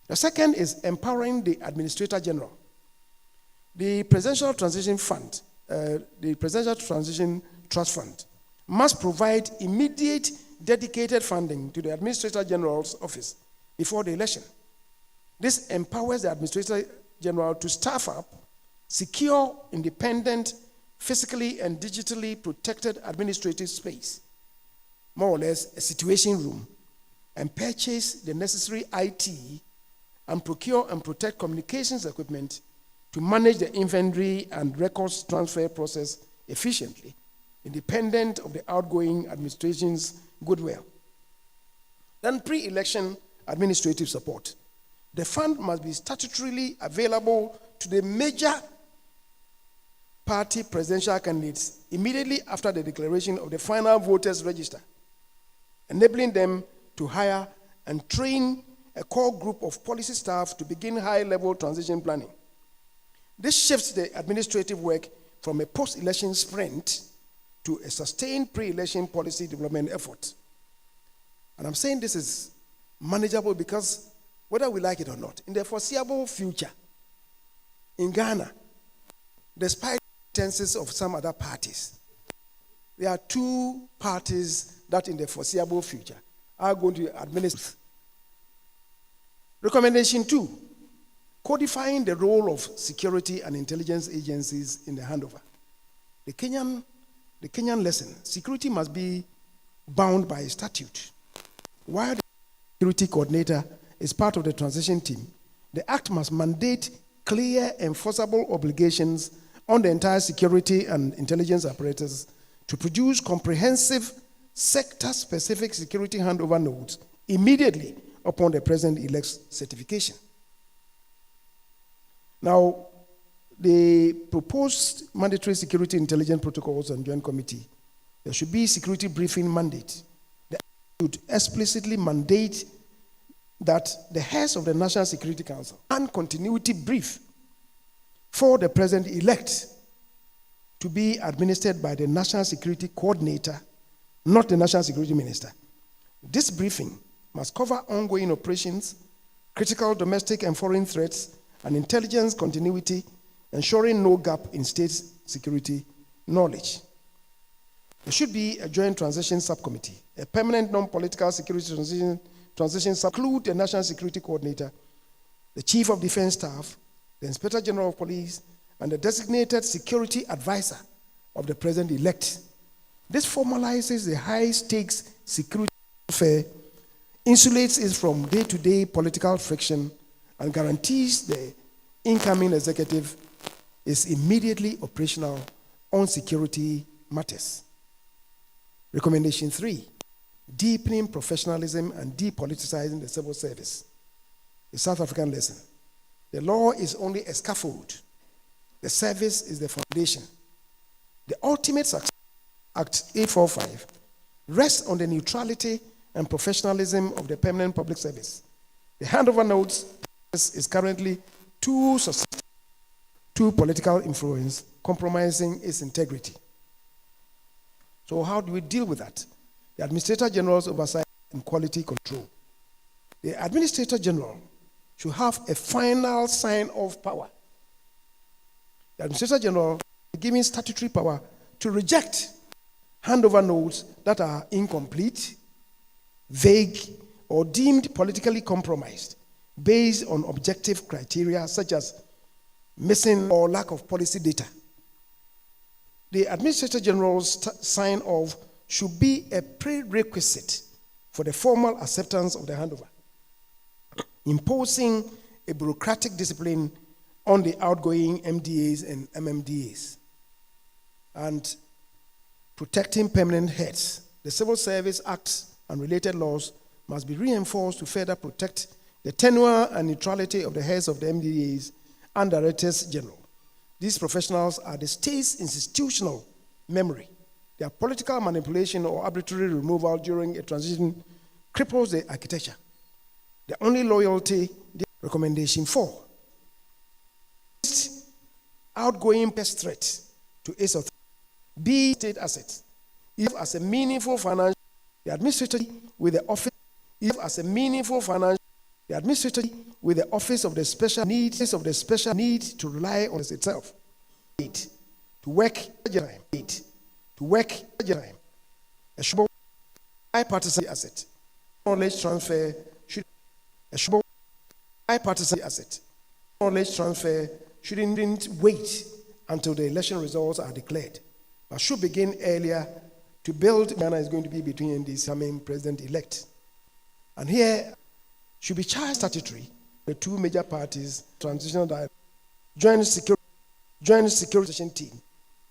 The second is empowering the Administrator General. The Presidential Transition Fund, the Presidential Transition Trust Fund, must provide immediate dedicated funding to the Administrator General's office before the election. This empowers the Administrator General to staff up secure, independent, physically and digitally protected administrative space, more or less a situation room, and purchase the necessary IT and procure and protect communications equipment to manage the inventory and records transfer process efficiently, independent of the outgoing administration's goodwill. Then pre-election administrative support. The fund must be statutorily available to the major party presidential candidates immediately after the declaration of the final voters register, enabling them to hire and train a core group of policy staff to begin high-level transition planning. This shifts the administrative work from a post-election sprint to a sustained pre-election policy development effort. And I'm saying this is manageable because whether we like it or not, in the foreseeable future, in Ghana, despite the tendencies of some other parties, there are two parties that in the foreseeable future are going to administer. Recommendation 2, codifying the role of security and intelligence agencies in the handover. The Kenyan lesson, security must be bound by statute. While the security coordinator is part of the transition team, the Act must mandate clear, enforceable obligations on the entire security and intelligence apparatus to produce comprehensive sector-specific security handover notes immediately upon the president-elect's certification. Now, the proposed mandatory security intelligence protocols and joint committee, there should be security briefing mandate. The Act should explicitly mandate that the heads of the National Security Council and continuity brief for the president-elect to be administered by the National Security Coordinator, not the National Security Minister. This briefing must cover ongoing operations, critical domestic and foreign threats, and intelligence continuity, ensuring no gap in state security knowledge. There should be a joint transition subcommittee, a permanent non-political security transition subcommittee, include the National Security Coordinator, the Chief of Defense Staff, the Inspector General of Police, and the designated security advisor of the president-elect. This formalizes the high-stakes security affair, insulates it from day-to-day political friction, and guarantees the incoming executive is immediately operational on security matters. Recommendation 3, deepening professionalism and depoliticizing the civil service. The South African lesson. The law is only a scaffold. The service is the foundation. The ultimate success, Act 845, rests on the neutrality and professionalism of the permanent public service. The handover notes is currently too political influence, compromising its integrity. So how do we deal with that? The Administrator General's oversight and quality control. The Administrator General should have a final sign-off power. The Administrator General is given statutory power to reject handover notes that are incomplete, vague, or deemed politically compromised based on objective criteria such as missing or lack of policy data. The Administrator General's sign-off should be a prerequisite for the formal acceptance of the handover, imposing a bureaucratic discipline on the outgoing MDAs and MMDAs, and protecting permanent heads. The Civil Service Acts and related laws must be reinforced to further protect the tenure and neutrality of the heads of the MDAs and Directors General. These professionals are the state's institutional memory. Their political manipulation or arbitrary removal during a transition cripples the architecture. The only loyalty, recommendation 4, outgoing pest threat to its authority, be state assets. If as a meaningful financial, the administrator with the office, if as a meaningful financial, the administrator with the office of the special need to rely on itself. 8, to work time. 8, to work time. A sure bipartisan asset. Knowledge transfer should a sure bipartisan asset. Knowledge transfer shouldn't wait until the election results are declared, but should begin earlier to build Ghana is going to be between the coming president-elect. And here should be charged statutory the two major parties, transitional dialogue, joint security team.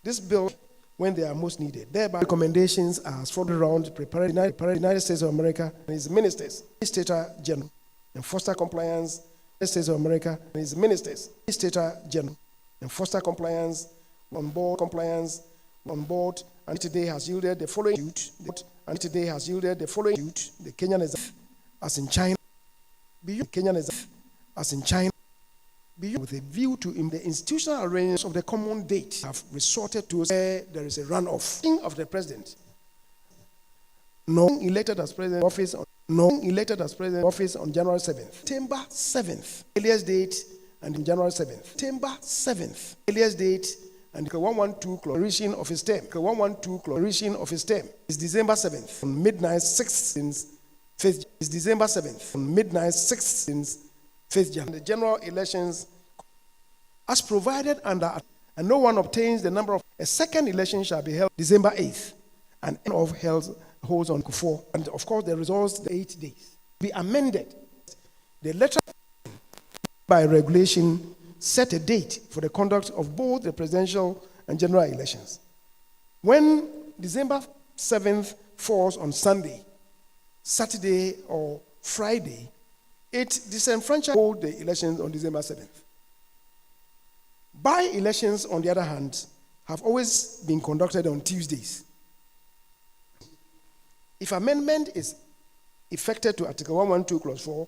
This bill when they are most needed. Thereby, recommendations are as follows around preparing the United States of America and its ministers, Administrator General, and foster compliance, United States of America and its ministers, Administrator General, and foster compliance on board compliance on board, and today has yielded the following and today has yielded the following the Kenyan is as in China, the Kenyan is as in China, with a view to in the institutional arrangements of the common date have resorted to where there is a runoff of the president. No elected as president office on January 7th. September 7th, earliest date, and in January 7th. September 7th, earliest date, and 112 coloration of his term. 112 coloration of his term is December 7th, on midnight 6th since 5th. Is December 7th, on midnight 6th since 5th January. The general elections, as provided under, and no one obtains the number of, a second election shall be held December 8th, and end of holds on 4, and of course the results the 8 days. Be amended. The letter by regulation set a date for the conduct of both the presidential and general elections. When December 7th falls on Sunday, Saturday, or Friday, it disenfranchises hold the elections on December 7th. By-elections, on the other hand, have always been conducted on Tuesdays. If amendment is effected to Article 112, Clause 4,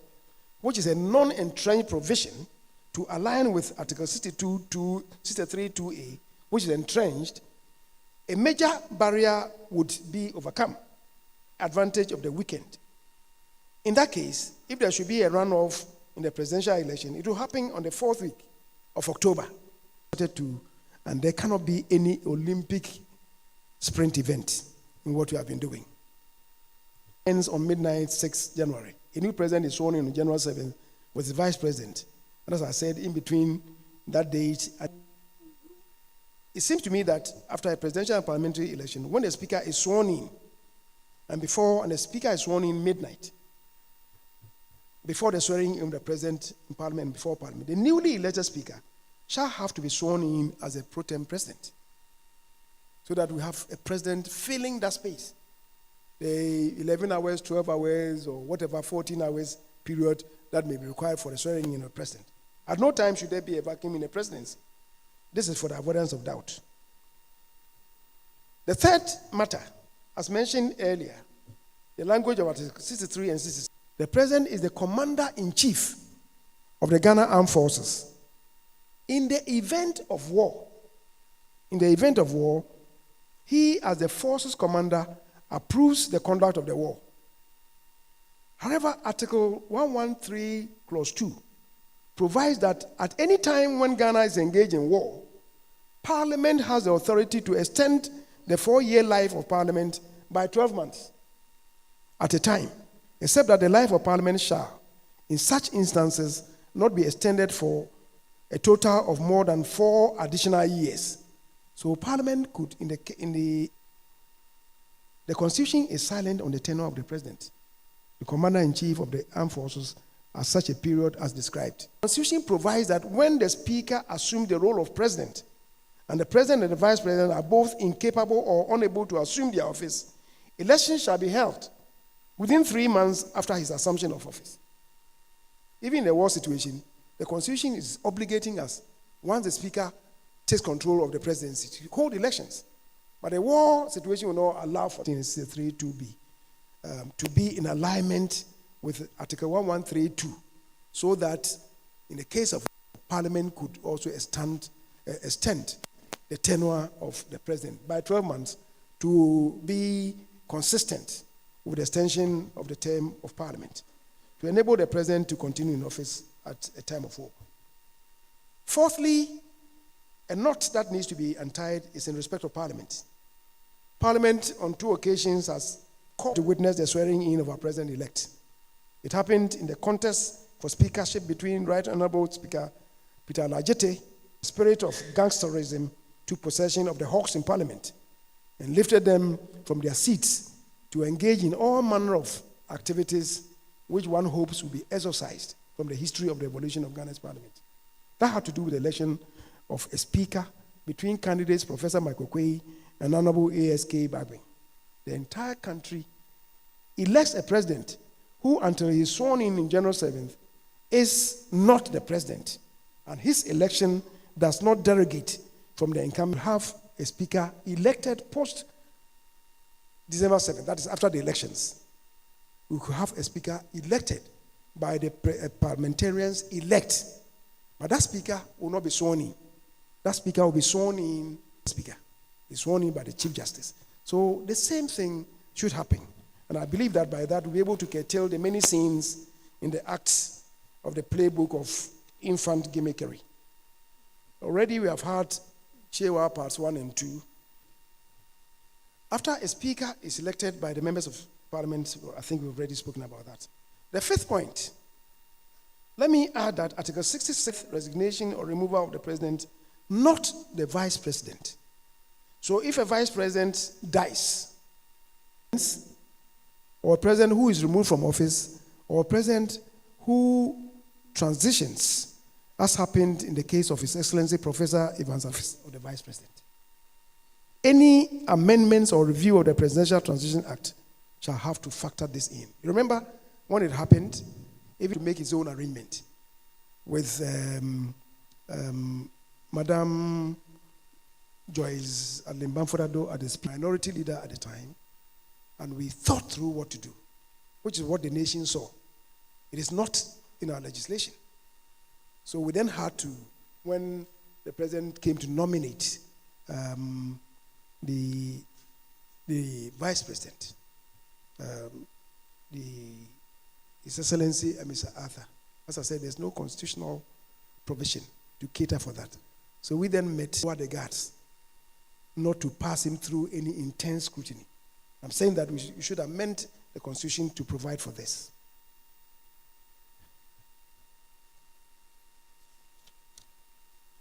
which is a non-entrenched provision, to align with Article 63.2a, which is entrenched, a major barrier would be overcome, advantage of the weekend. In that case, if there should be a runoff in the presidential election, it will happen on the 4th week of October. And there cannot be any Olympic sprint event in what we have been doing. Ends on midnight 6th January. A new president is sworn in on January 7th with the vice president. And as I said, in between that date, it seems to me that after a presidential and parliamentary election, when the speaker is sworn in, and the speaker is sworn in midnight, before the swearing in the president in parliament and before parliament, the newly elected speaker shall have to be sworn in as a pro tem president, so that we have a president filling that space. The 11 hours, 12 hours, or whatever 14 hours period that may be required for the swearing in of the president. At no time should there be a vacuum in the presidency. This is for the avoidance of doubt. The third matter, as mentioned earlier, the language of Article 63 and 66. The president is the commander-in-chief of the Ghana Armed Forces. In the event of war, he, as the forces commander, approves the conduct of the war. However, Article 113, Clause 2 provides that at any time when Ghana is engaged in war, Parliament has the authority to extend the 4-year life of Parliament by 12 months at a time, except that the life of Parliament shall, in such instances, not be extended for a total of more than 4 additional years. So Parliament could, the Constitution is silent on the tenure of the President, the Commander-in-Chief of the Armed Forces, as such a period as described. The Constitution provides that when the Speaker assumes the role of President, and the President and the Vice President are both incapable or unable to assume their office, elections shall be held within 3 months after his assumption of office. Even in a war situation, the Constitution is obligating us, once the Speaker takes control of the presidency, to hold elections. But a war situation will not allow for 63 to be in alignment with Article 1132, so that in the case of Parliament could also extend the tenure of the President by 12 months to be consistent with the extension of the term of Parliament, to enable the President to continue in office at a time of war. Fourthly, a knot that needs to be untied is in respect of Parliament. Parliament on 2 occasions has called to witness the swearing in of our President-elect. It happened in the contest for speakership between Right Honorable Speaker Peter Lajete. The spirit of gangsterism took possession of the hawks in Parliament and lifted them from their seats to engage in all manner of activities which one hopes will be exorcised from the history of the evolution of Ghana's Parliament. That had to do with the election of a speaker between candidates Professor Michael Kyei and Honorable A.S.K. Bagwin. The entire country elects a president who, until he is sworn in January 7th, is not the president. And his election does not derogate from the incumbent, have a speaker elected post December 7th, that is after the elections. We could have a speaker elected by the parliamentarians elect. But that speaker will not be sworn in. That speaker will be sworn in, speaker is sworn in by the Chief Justice. So the same thing should happen. And I believe that by that we'll be able to curtail the many scenes in the acts of the playbook of infant gimmickry. Already we have had Kyei-Mensah parts 1 and 2. After a speaker is elected by the members of parliament, I think we've already spoken about that. The fifth point, let me add that Article 66, resignation or removal of the president, not the vice president. So if a vice president dies, or a president who is removed from office, or a president who transitions, as happened in the case of His Excellency Professor Evangelist, or the vice president, any amendments or review of the Presidential Transition Act shall have to factor this in. You remember when it happened, even to make his own arrangement with Madam Joyce Alimbanforado as the minority leader at the time, and we thought through what to do, which is what the nation saw. It is not in our legislation. So we then had to, when the president came to nominate the vice president, His Excellency Mr. Arthur. As I said, there's no constitutional provision to cater for that. So we then met the Gaas, not to pass him through any intense scrutiny. I'm saying that we should amend the Constitution to provide for this.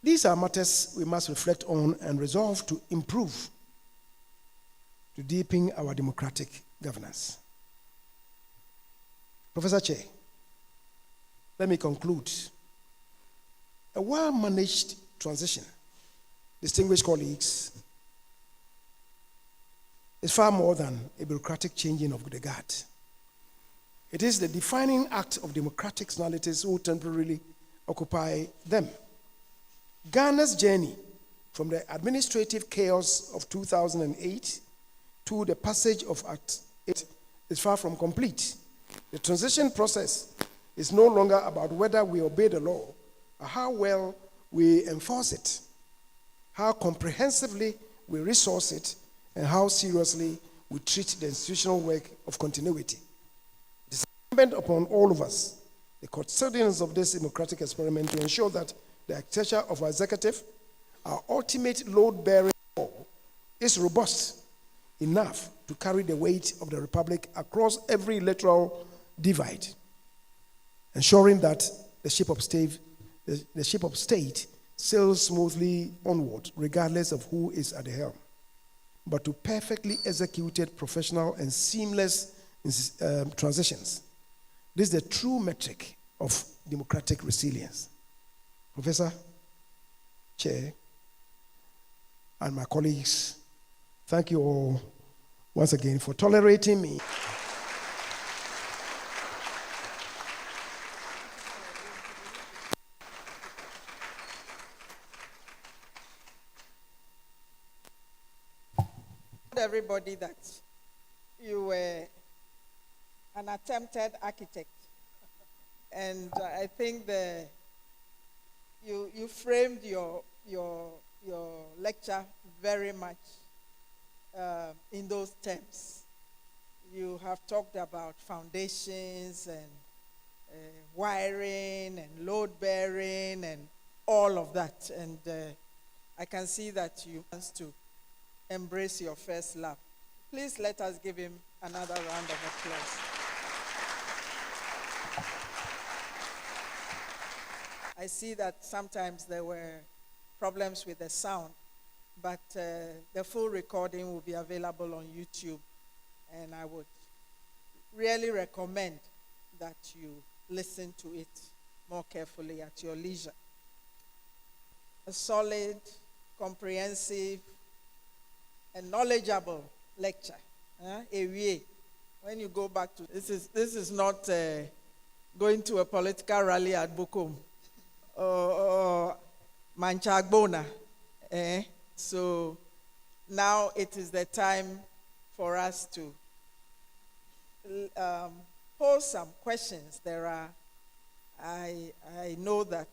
These are matters we must reflect on and resolve to improve, to deepen our democratic governance. Professor Chair, let me conclude. A well-managed transition, distinguished colleagues, is far more than a bureaucratic changing of the guard. It is the defining act of democratic personalities who temporarily occupy them. Ghana's journey from the administrative chaos of 2008 to the passage of Act 8 is far from complete. The transition process is no longer about whether we obey the law or how well we enforce it, how comprehensively we resource it, and how seriously we treat the institutional work of continuity. It is incumbent upon all of us, the custodians of this democratic experiment, to ensure that the architecture of our executive, our ultimate load-bearing role, is robust enough to carry the weight of the republic across every electoral divide, ensuring that the ship of state sails smoothly onward, regardless of who is at the helm. But to perfectly executed professional and seamless transitions. This is the true metric of democratic resilience. Professor, Chair, and my colleagues, thank you all once again for tolerating me. Everybody that you were an attempted architect, and I think you framed your lecture very much in those terms. You have talked about foundations and wiring and load bearing and all of that, and I can see that you want to embrace your first love. Please let us give him another round of applause. I see that sometimes there were problems with the sound, but the full recording will be available on YouTube, and I would really recommend that you listen to it more carefully at your leisure. A solid, comprehensive, a knowledgeable lecture. When you go back to this is not going to a political rally at Bukom or Manchagbona. So now it is the time for us to pose some questions. I know that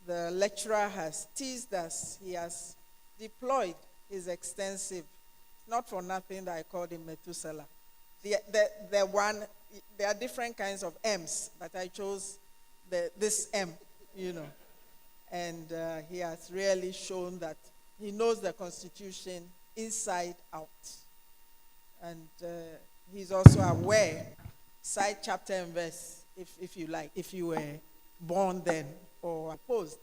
the lecturer has teased us. He has deployed his extensive, not for nothing that I called him Methuselah. There are different kinds of M's, but I chose this M, And he has really shown that he knows the Constitution inside out. And he's also aware, cite chapter and verse, if you like, if you were born then or opposed,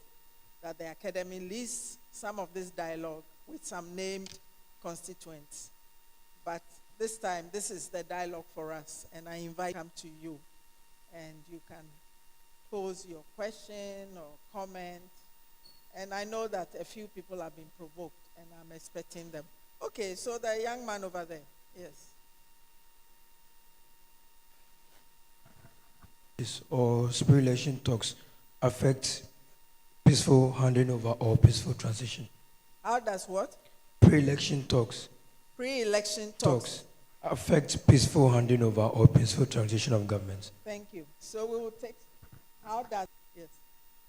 that the Academy lists some of this dialogue with some named constituents. But this time, this is the dialogue for us, and I invite him to you, and you can pose your question or comment. And I know that a few people have been provoked, and I'm expecting them. Okay, so the young man over there, yes. Or spirit-election talks affect peaceful handing over or peaceful transition? How does what? Pre-election talks. Pre-election talks affect peaceful handing over or peaceful transition of governments. Thank you. So we will take, yes.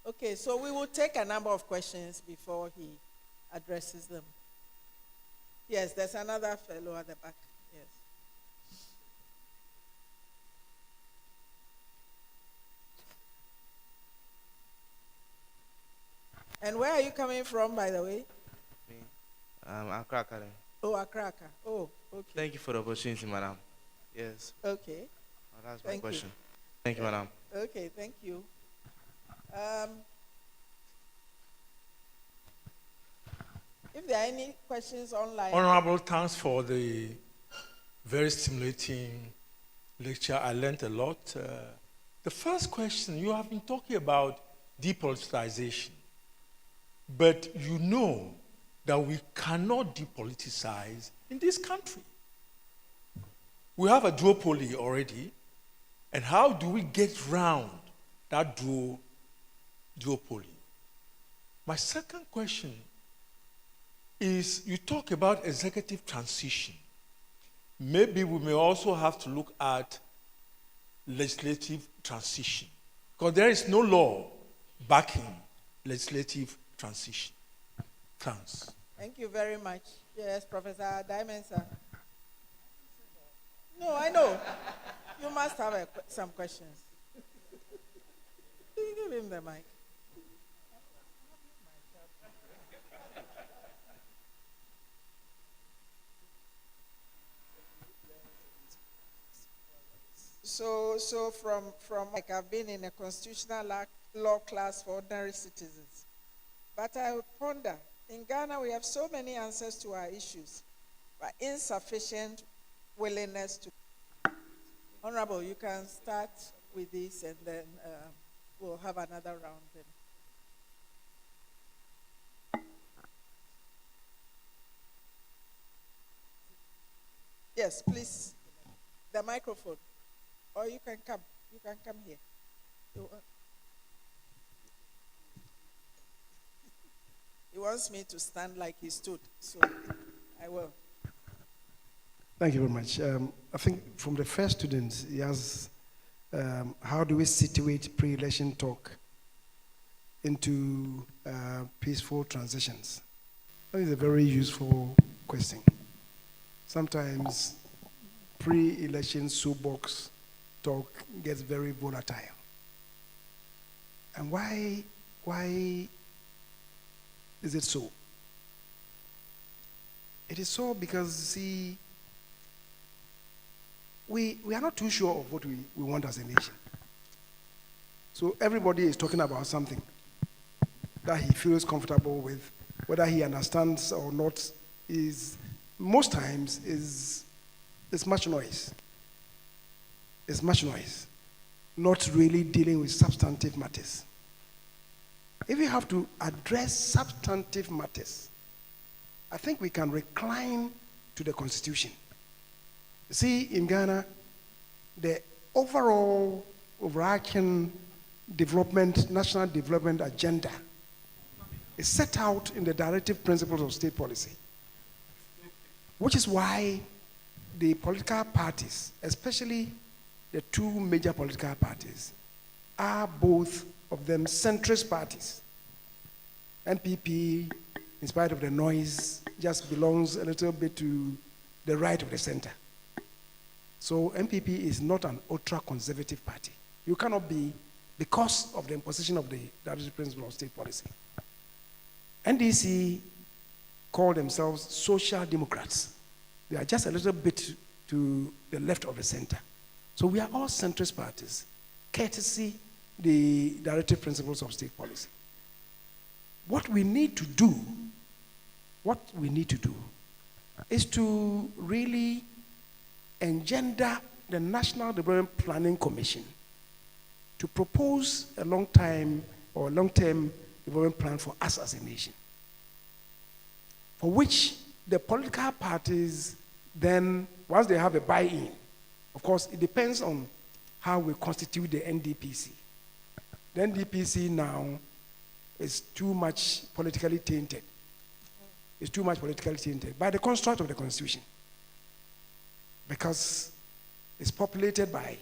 Okay, so we will take a number of questions before he addresses them. Yes, there's another fellow at the back. Yes. And where are you coming from, by the way? Me, Accra. Oh, Accra. Oh, okay. Thank you for the opportunity, madam. Yes. Okay. That's my question. Thank you, madam. Okay, thank you. If there are any questions online. Honorable, thanks for the very stimulating lecture. I learned a lot. The first question, you have been talking about depoliticization, but you know that we cannot depoliticize in this country. We have a duopoly already, and how do we get round that duopoly? My second question is, you talk about executive transition. Maybe we may also have to look at legislative transition, because there is no law backing legislative transition. Thanks. Thank you very much. Yes, Professor Kyei-Mensah. No, I know. You must have some questions. Give him the mic. So from like I've been in a constitutional law class for ordinary citizens. But I would ponder, in Ghana we have so many answers to our issues, but insufficient willingness to. Honorable, you can start with this and then we'll have another round then. Yes, please. The microphone. Or you can come. You can come here. He wants me to stand like he stood, so I will. Thank you very much. I think from the first student, he asked, how do we situate pre-election talk into peaceful transitions? That is a very useful question. Sometimes pre-election soapbox talk gets very volatile. And why is it so? It is so because, see, we are not too sure of what we want as a nation. So everybody is talking about something that he feels comfortable with, whether he understands or not, is most times is much noise. It's much noise, not really dealing with substantive matters. If we have to address substantive matters, I think we can recline to the Constitution. See, in Ghana, the overall overarching development, national development agenda is set out in the directive principles of state policy, which is why the political parties, especially the two major political parties, are both of them centrist parties. NPP, in spite of the noise, just belongs a little bit to the right of the center. So NPP is not an ultra-conservative party. You cannot be, because of the imposition of the directive principle of state policy. NDC call themselves social democrats. They are just a little bit to the left of the center. So we are all centrist parties, courtesy the directive principles of state policy. What we need to do is to really engender the National Development Planning Commission to propose a long-term development plan for us as a nation, for which the political parties then, once they have a buy-in, of course, it depends on how we constitute the NDPC. The NDPC now is too much politically tainted. It's too much politically tainted by the construct of the Constitution, because it's populated by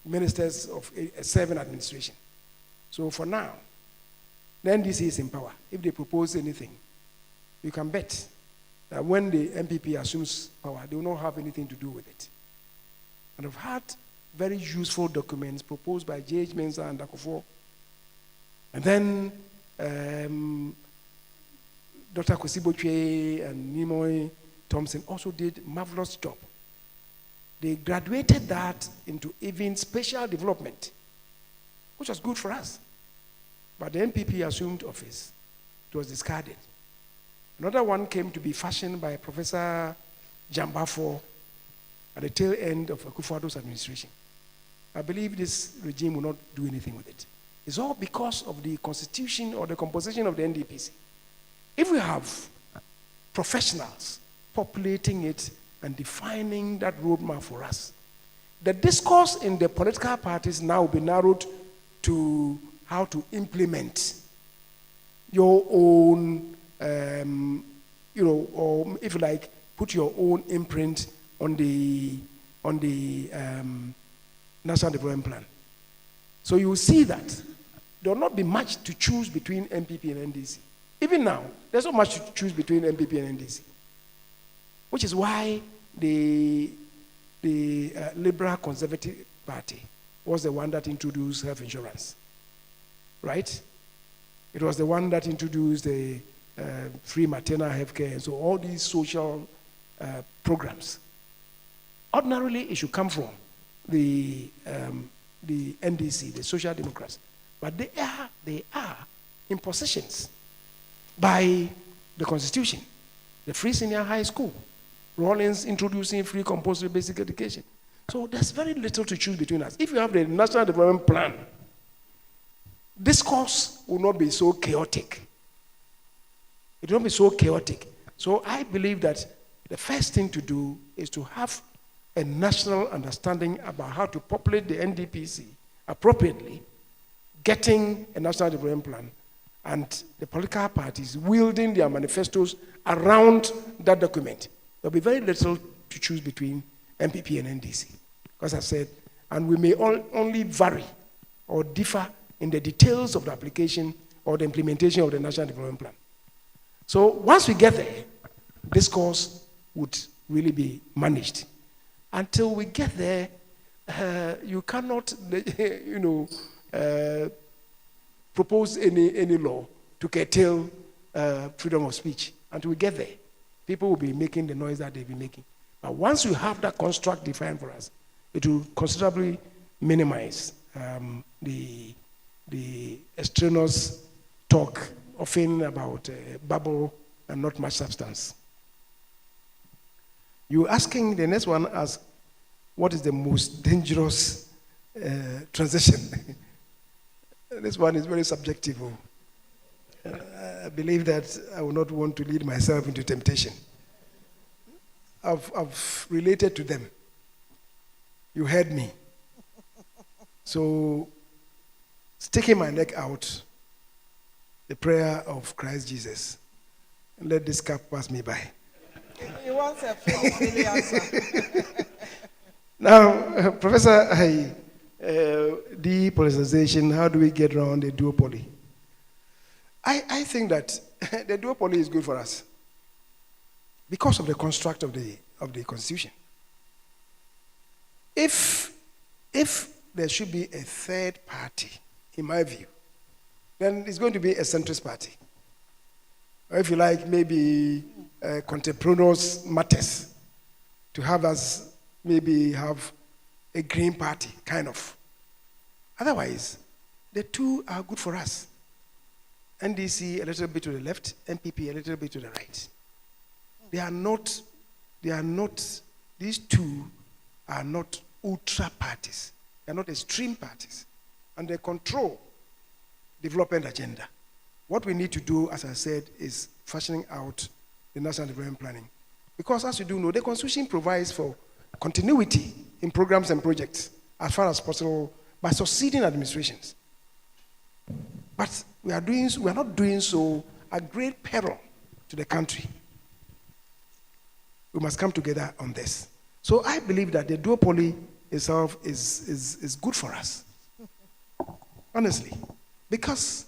ministers of a serving administration. So for now, the NDC is in power. If they propose anything, you can bet that when the MPP assumes power, they will not have anything to do with it. And I've had very useful documents proposed by Kyei-Mensah and Akufo. And then Dr. Kwesi and Nimoy Thompson also did marvelous job. They graduated that into even spatial development, which was good for us. But the MPP assumed office. It was discarded. Another one came to be fashioned by Professor Jambafo at the tail end of Akufo-Addo's administration. I believe this regime will not do anything with it. It's all because of the constitution or the composition of the NDPC. If we have professionals populating it and defining that roadmap for us, the discourse in the political parties now will be narrowed to how to implement your own, or if you like, put your own imprint on the National Development Plan. So you will see that there will not be much to choose between MPP and NDC. Even now, there's not much to choose between MPP and NDC, which is why the Liberal Conservative Party was the one that introduced health insurance, right? It was the one that introduced the free maternal health care, and so all these social programs. Ordinarily, it should come from the NDC, the Social Democrats, but they are impositions by the Constitution. The free senior high school, Rawlings introducing free compulsory basic education. So there's very little to choose between us. If you have the National Development Plan, discourse will not be so chaotic. It will not be so chaotic. So I believe that the first thing to do is to have a national understanding about how to populate the NDPC appropriately, getting a national development plan, and the political parties wielding their manifestos around that document. There'll be very little to choose between MPP and NDC. Because I said, and we may only vary or differ in the details of the application or the implementation of the National Development Plan. So once we get there, this course would really be managed. Until we get there, you cannot, propose any law to curtail freedom of speech. Until we get there, people will be making the noise that they've been making. But once you have that construct defined for us, it will considerably minimize the extraneous talk, often about bubble and not much substance. You asking, the next one asks, what is the most dangerous transition? This one is very subjective. I believe that I will not want to lead myself into temptation. I've related to them. You heard me. So, sticking my neck out the prayer of Christ Jesus. And let this cup pass me by. He wants a fully answer. Now, Professor, depoliticization, how do we get around the duopoly? I think that the duopoly is good for us because of the construct of the Constitution. If there should be a third party, in my view, then it's going to be a centrist party. Or if you like, maybe contemporaneous matters, to have us maybe have a green party, kind of. Otherwise, the two are good for us. NDC a little bit to the left, MPP a little bit to the right. These two are not ultra parties. They are not extreme parties. And they control development agenda. What we need to do, as I said, is fashioning out the national development planning. Because as you do know, the Constitution provides for continuity in programs and projects as far as possible by succeeding administrations. But we are not doing so at great peril to the country. We must come together on this. So I believe that the duopoly itself is good for us. Honestly. Because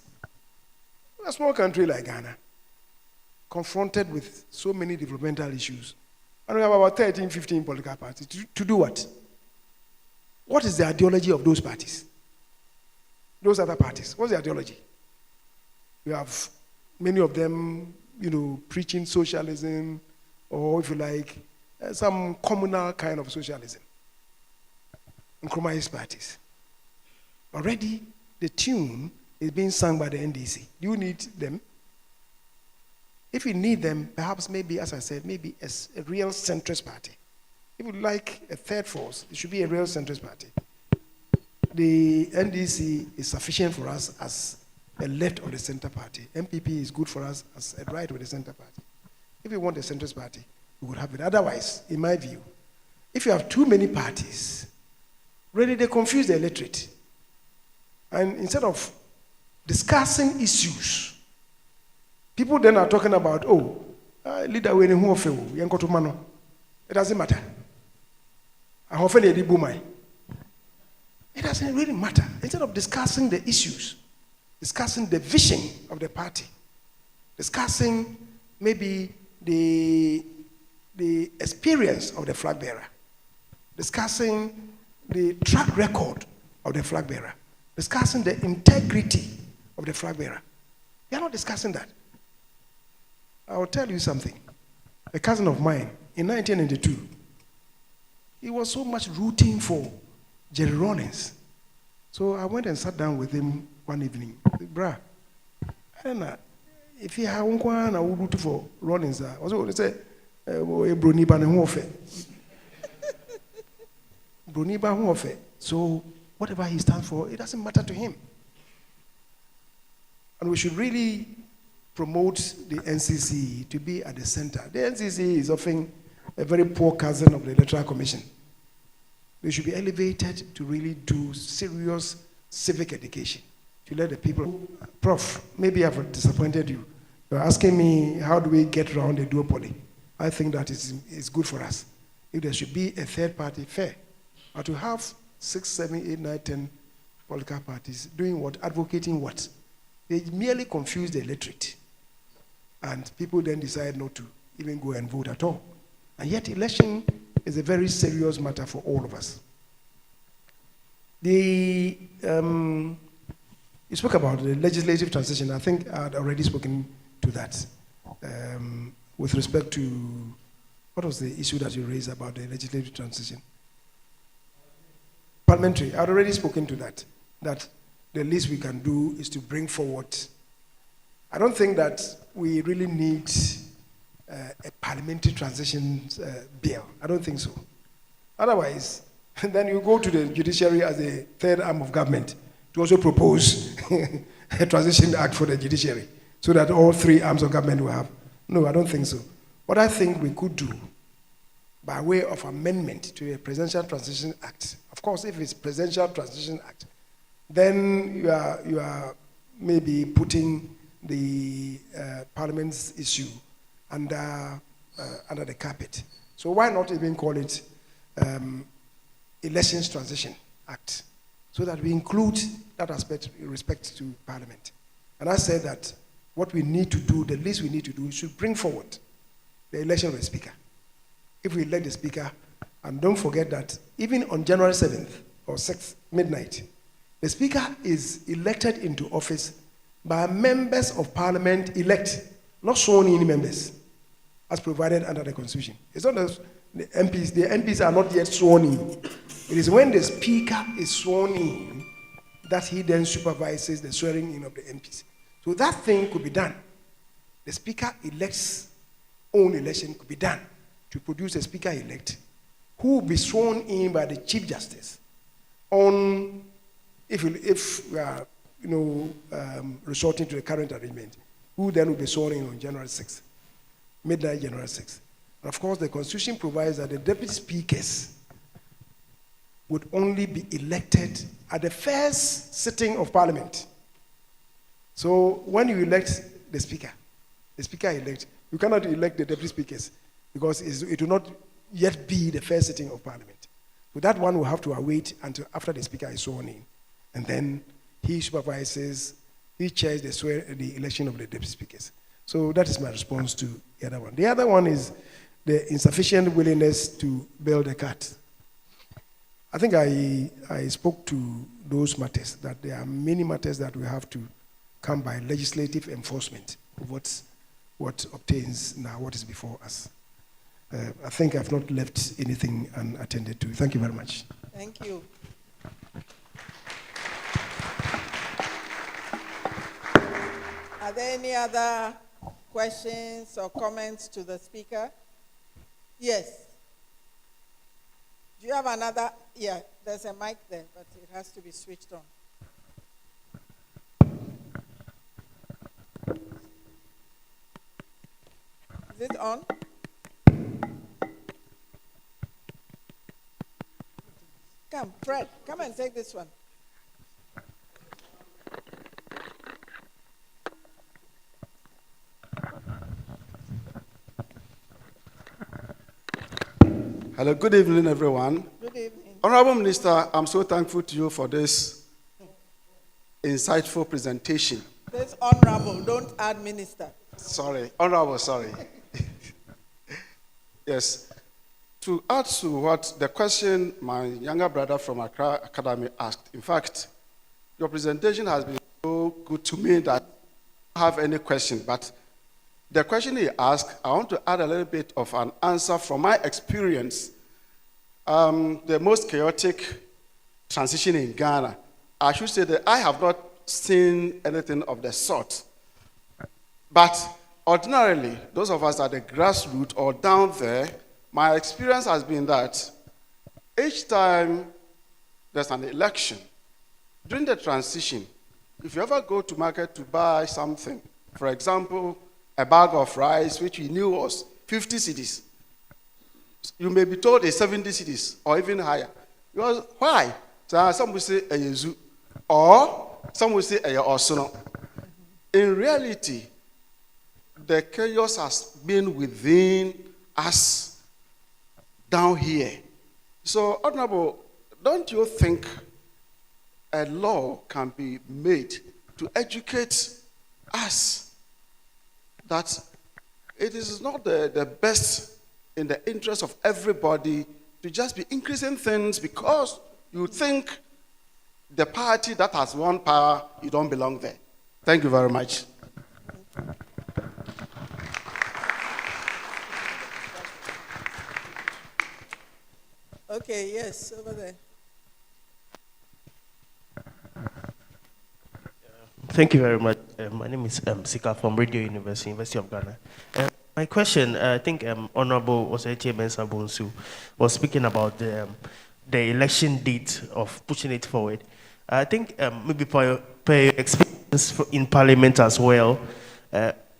a small country like Ghana, confronted with so many developmental issues, and we have about 13, 15 political parties, to do what? What is the ideology of those parties? Those other parties, what's the ideology? We have many of them, preaching socialism, or if you like, some communal kind of socialism. Compromise parties. Already, the tune is being sung by the NDC. Do you need them? If you need them, perhaps maybe, as I said, maybe a real centrist party. If you like a third force, it should be a real centrist party. The NDC is sufficient for us as a left of the center party. MPP is good for us as a right of the center party. If you want a centrist party, we would have it. Otherwise, in my view, if you have too many parties, really they confuse the electorate. And instead of discussing issues, people then are talking about, leader we who of Manuh. It doesn't matter. It doesn't really matter. Instead of discussing the issues, discussing the vision of the party, discussing maybe the experience of the flag bearer, discussing the track record of the flag bearer, discussing the integrity of the flag bearer. We are not discussing that. I will tell you something. A cousin of mine, in 1992, he was so much rooting for Jerry Rawlings. So I went and sat down with him one evening. Bruh, I don't know. If he had one, I would root for Rawlings. I was going to say, Broniba Nhofe. Broniba Nhofe. So whatever he stands for, it doesn't matter to him. And we should really promote the NCC to be at the center. The NCC is often a very poor cousin of the Electoral Commission. They should be elevated to really do serious civic education, to let the people. Prof, maybe I've disappointed you. You're asking me, how do we get around the duopoly? I think that is good for us. If there should be a third party, fair. But to have 6, 7, 8, 9, 10 political parties doing what? Advocating what? They merely confuse the electorate. And people then decide not to even go and vote at all. And yet election is a very serious matter for all of us. You spoke about the legislative transition. I think I had already spoken to that. With respect to, what was the issue that you raised about the legislative transition? Parliamentary. I had already spoken to that. That the least we can do is to bring forward. I don't think that we really need a parliamentary transition bill. I don't think so. Otherwise, then you go to the judiciary as a third arm of government to also propose a transition act for the judiciary so that all three arms of government will have. No, I don't think so. What I think we could do by way of amendment to a Presidential Transition Act, of course, if it's Presidential Transition Act, then you are maybe putting the Parliament's issue under the carpet. So why not even call it Elections Transition Act, so that we include that aspect in respect to Parliament. And I said that what we need to do, the least we need to do, is should bring forward the election of the Speaker. If we elect the Speaker, and don't forget that even on January 7th or 6th, midnight, the Speaker is elected into office by members of Parliament elect, not sworn in members, as provided under the Constitution. It's not the MPs. The MPs are not yet sworn in. It is when the Speaker is sworn in that he then supervises the swearing in of the MPs. So that thing could be done. The Speaker elects own election could be done to produce a Speaker elect who will be sworn in by the Chief Justice on, if we are resorting to the current arrangement, who then will be sworn in on January 6th, midnight January 6th. And of course, the Constitution provides that the deputy speakers would only be elected at the first sitting of Parliament. So when you elect the Speaker elect, you cannot elect the deputy speakers because it will not yet be the first sitting of Parliament. So that one will have to await until after the Speaker is sworn in. And then he supervises, he chairs the election of the deputy speakers. So that is my response to the other one. The other one is the insufficient willingness to build a cat. I think I spoke to those matters, that there are many matters that we have to come by legislative enforcement of what obtains now, what is before us. I think I've not left anything unattended to. Thank you very much. Thank you. Are there any other questions or comments to the Speaker? Yes. Do you have another? Yeah, there's a mic there, but it has to be switched on. Is it on? Come, Fred, come and take this one. Hello, good evening, everyone. Good evening. Honorable Minister, I'm so thankful to you for this insightful presentation. This honorable, don't add minister. Sorry, honorable, sorry. Yes. To add to what the question my younger brother from Accra Academy asked, in fact, your presentation has been so good to me that I don't have any question, but the question he asked, I want to add a little bit of an answer from my experience. The most chaotic transition in Ghana, I should say that I have not seen anything of the sort. But ordinarily, those of us at the grassroots or down there, my experience has been that each time there's an election, during the transition, if you ever go to market to buy something, for example, a bag of rice, which we knew was 50 cedis, you may be told it's 70 cedis or even higher. Because why? So some will say a yezu, or some will say a osono. In reality, the chaos has been within us down here. So, Honorable, don't you think a law can be made to educate us that it is not the best in the interest of everybody to just be increasing things because you think the party that has won power, you don't belong there? Thank you very much. Okay, yes, over there. Thank you very much. My name is Sika from Radio University of Ghana. My question, I think Honorable Osei Kyei-Mensah-Bonsu was speaking about the election date of pushing it forward. I think maybe per your experience in Parliament as well,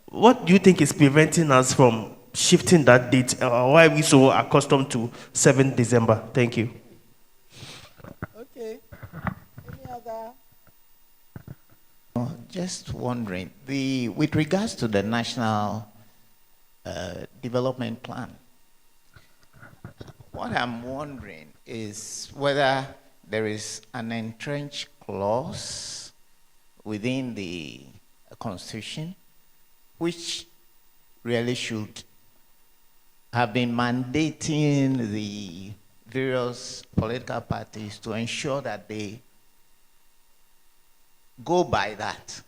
what do you think is preventing us from shifting that date? Why are we so accustomed to 7th December? Thank you. Okay. Any other? just wondering, with regards to the National Development Plan, what I'm wondering is whether there is an entrenched clause within the Constitution which really should have been mandating the various political parties to ensure that they go by that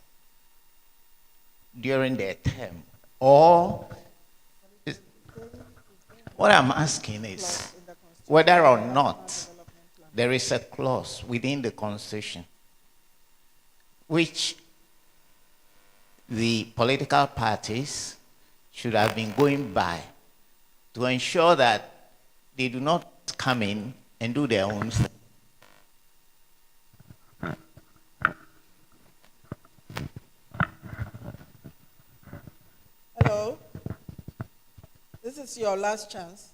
during their term. Or what I'm asking is whether or not there is a clause within the Constitution which the political parties should have been going by to ensure that they do not come in and do their own thing. Hello? This is your last chance.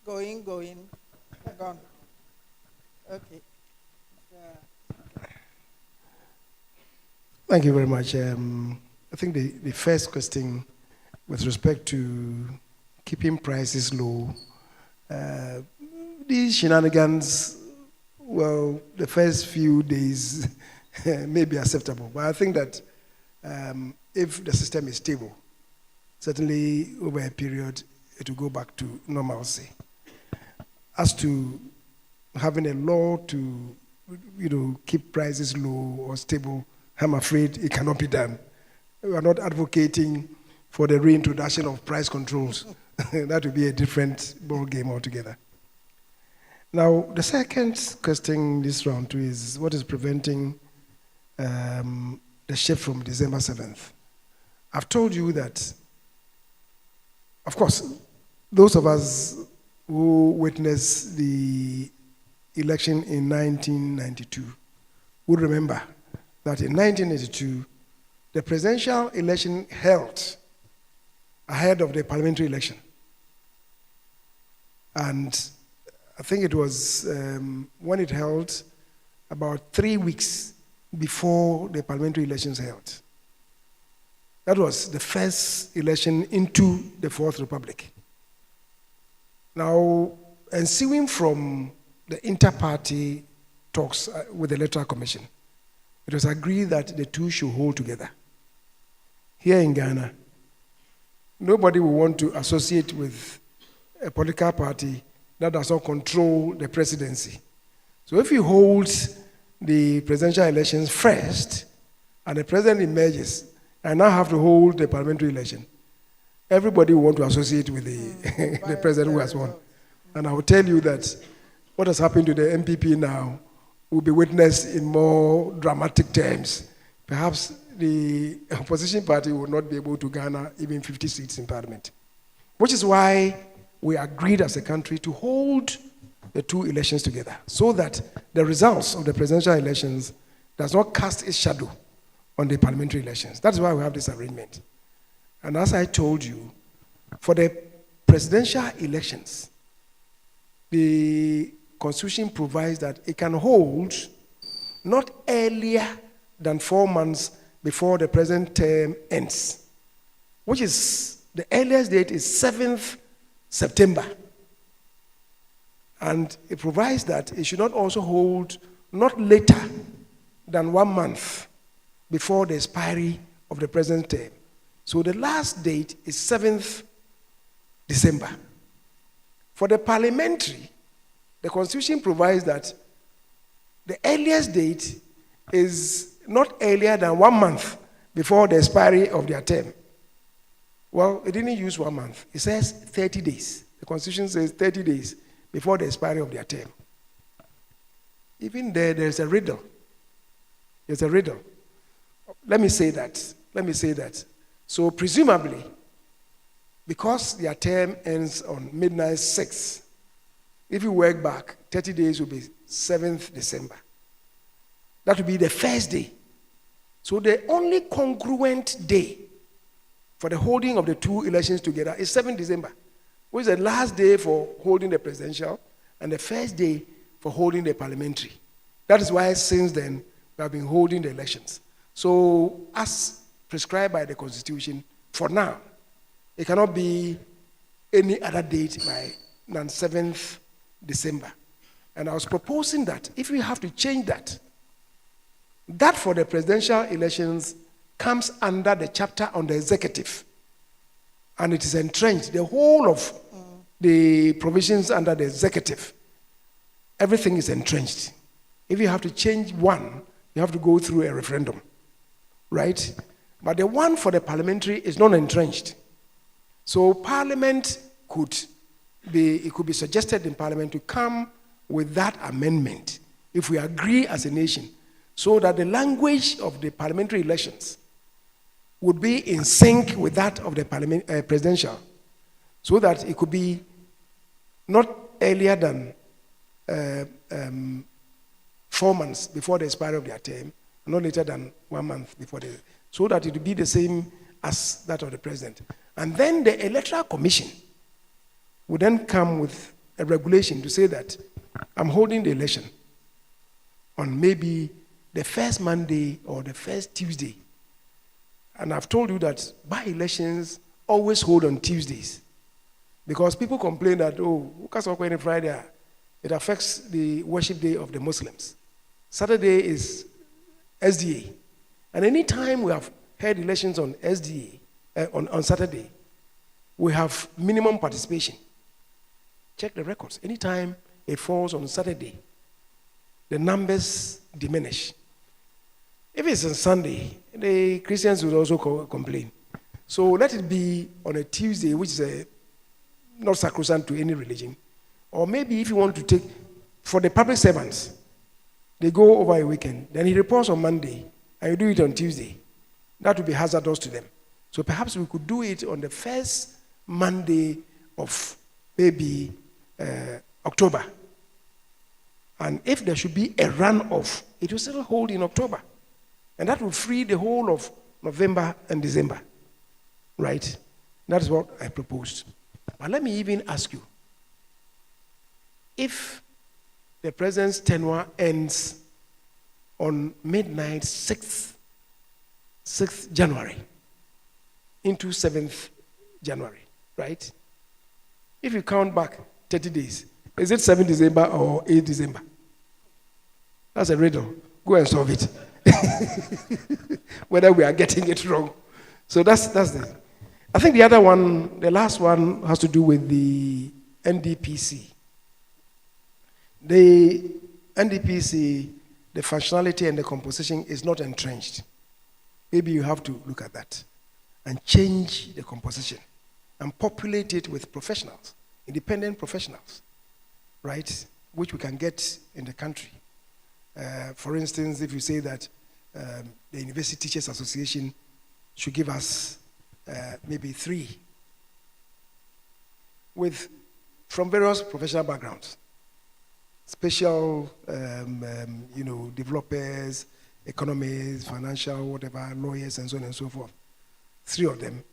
Going. Gone. Okay. Thank you very much. I think the first question with respect to keeping prices low, these shenanigans, well, the first few days may be acceptable, but I think that if the system is stable, certainly over a period, it will go back to normalcy. As to having a law to, keep prices low or stable, I'm afraid it cannot be done. We are not advocating for the reintroduction of price controls. That would be a different ball game altogether. Now, the second question this round too is what is preventing the shift from December 7th? I've told you that, of course, those of us who witnessed the election in 1992 would remember that in 1982, the presidential election held ahead of the parliamentary election. And I think it was when it held about 3 weeks before the parliamentary elections held. That was the first election into the Fourth Republic. Now, ensuing from the inter-party talks with the Electoral Commission, it was agreed that the two should hold together. Here in Ghana, nobody will want to associate with a political party that does not control the presidency. So if you hold the presidential elections first, and the president emerges, and now have to hold the parliamentary election, everybody will want to associate with the president who has won. And I will tell you that what has happened to the MPP now will be witnessed in more dramatic terms. Perhaps the opposition party will not be able to garner even 50 seats in parliament. Which is why we agreed as a country to hold the two elections together, so that the results of the presidential elections does not cast its shadow on the parliamentary elections. That's why we have this arrangement. And as I told you, for the presidential elections, the Constitution provides that it can hold not earlier than 4 months before the present term ends, which is, the earliest date is 7th September. And it provides that it should not also hold not later than 1 month before the expiry of the present term. So the last date is 7th December. For the parliamentary, the Constitution provides that the earliest date is not earlier than 1 month before the expiry of their term. Well, it didn't use 1 month. It says 30 days. The Constitution says 30 days before the expiry of their term. Even there's a riddle. There's a riddle. Let me say that. So presumably, because their term ends on midnight 6, if you work back, 30 days will be 7th December. That will be the first day. So the only congruent day for the holding of the two elections together is 7th December, which is the last day for holding the presidential and the first day for holding the parliamentary. That is why since then, We have been holding the elections. So, as prescribed by the Constitution, for now, it cannot be any other date than 7th December. And I was proposing that if we have to change that, that for the presidential elections comes under the chapter on the executive. And it is entrenched. The whole of the provisions under the executive, everything is entrenched. If you have to change one, you have to go through a referendum, right? But the one for the parliamentary is not entrenched. So Parliament could be suggested in Parliament to come with that amendment if we agree as a nation, so that the language of the parliamentary elections would be in sync with that of the presidential, so that it could be not earlier than 4 months before the expiry of their term, not later than 1 month before so that it would be the same as that of the president. And then the Electoral Commission would then come with a regulation to say that I'm holding the election on maybe the first Monday or the first Tuesday. And I've told you that by-elections always hold on Tuesdays. Because people complain that, Friday, it affects the worship day of the Muslims. Saturday is SDA. And any time we have held elections on SDA, on Saturday, we have minimum participation. Check the records. Anytime it falls on Saturday, the numbers diminish. If it's on Sunday, the Christians will also complain. So let it be on a Tuesday, which is not sacrosanct to any religion. Or maybe if you want to take, for the public servants, they go over a weekend, then he reports on Monday, and you do it on Tuesday. That would be hazardous to them. So perhaps we could do it on the first Monday of maybe October. And if there should be a run-off, it will still hold in October. And that will free the whole of November and December. Right? That is what I proposed. But let me even ask you, if the president's tenure ends on midnight 6th January into 7th January, right? If you count back 30 days, is it 7th December or 8th December? That's a riddle. Go and solve it. Whether we are getting it wrong. So that's the. I think the other one, the last one, has to do with the NDPC. The NDPC, the functionality and the composition is not entrenched. Maybe you have to look at that and change the composition and populate it with professionals, independent professionals, right, which we can get in the country. For instance, if you say that the University Teachers Association should give us maybe 3 from various professional backgrounds, special, developers, economists, financial, whatever, lawyers, and so on and so forth. 3 of them,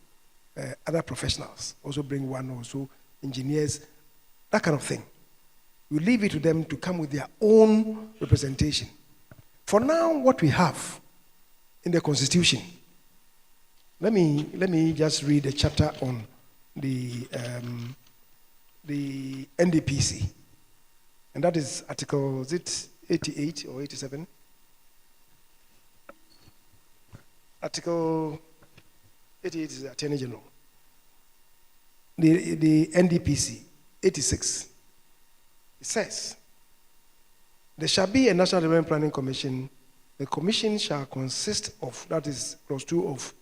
other professionals, also bring 1 or so, engineers, that kind of thing. You leave it to them to come with their own representation. For now, what we have in the Constitution, let me just read the chapter on the NDPC, and that is Article, is it 88 or 87? Article 88 is the Attorney General. The NDPC, 86. It says, there shall be a National Development Planning Commission. The commission shall consist of, that is clause 2 of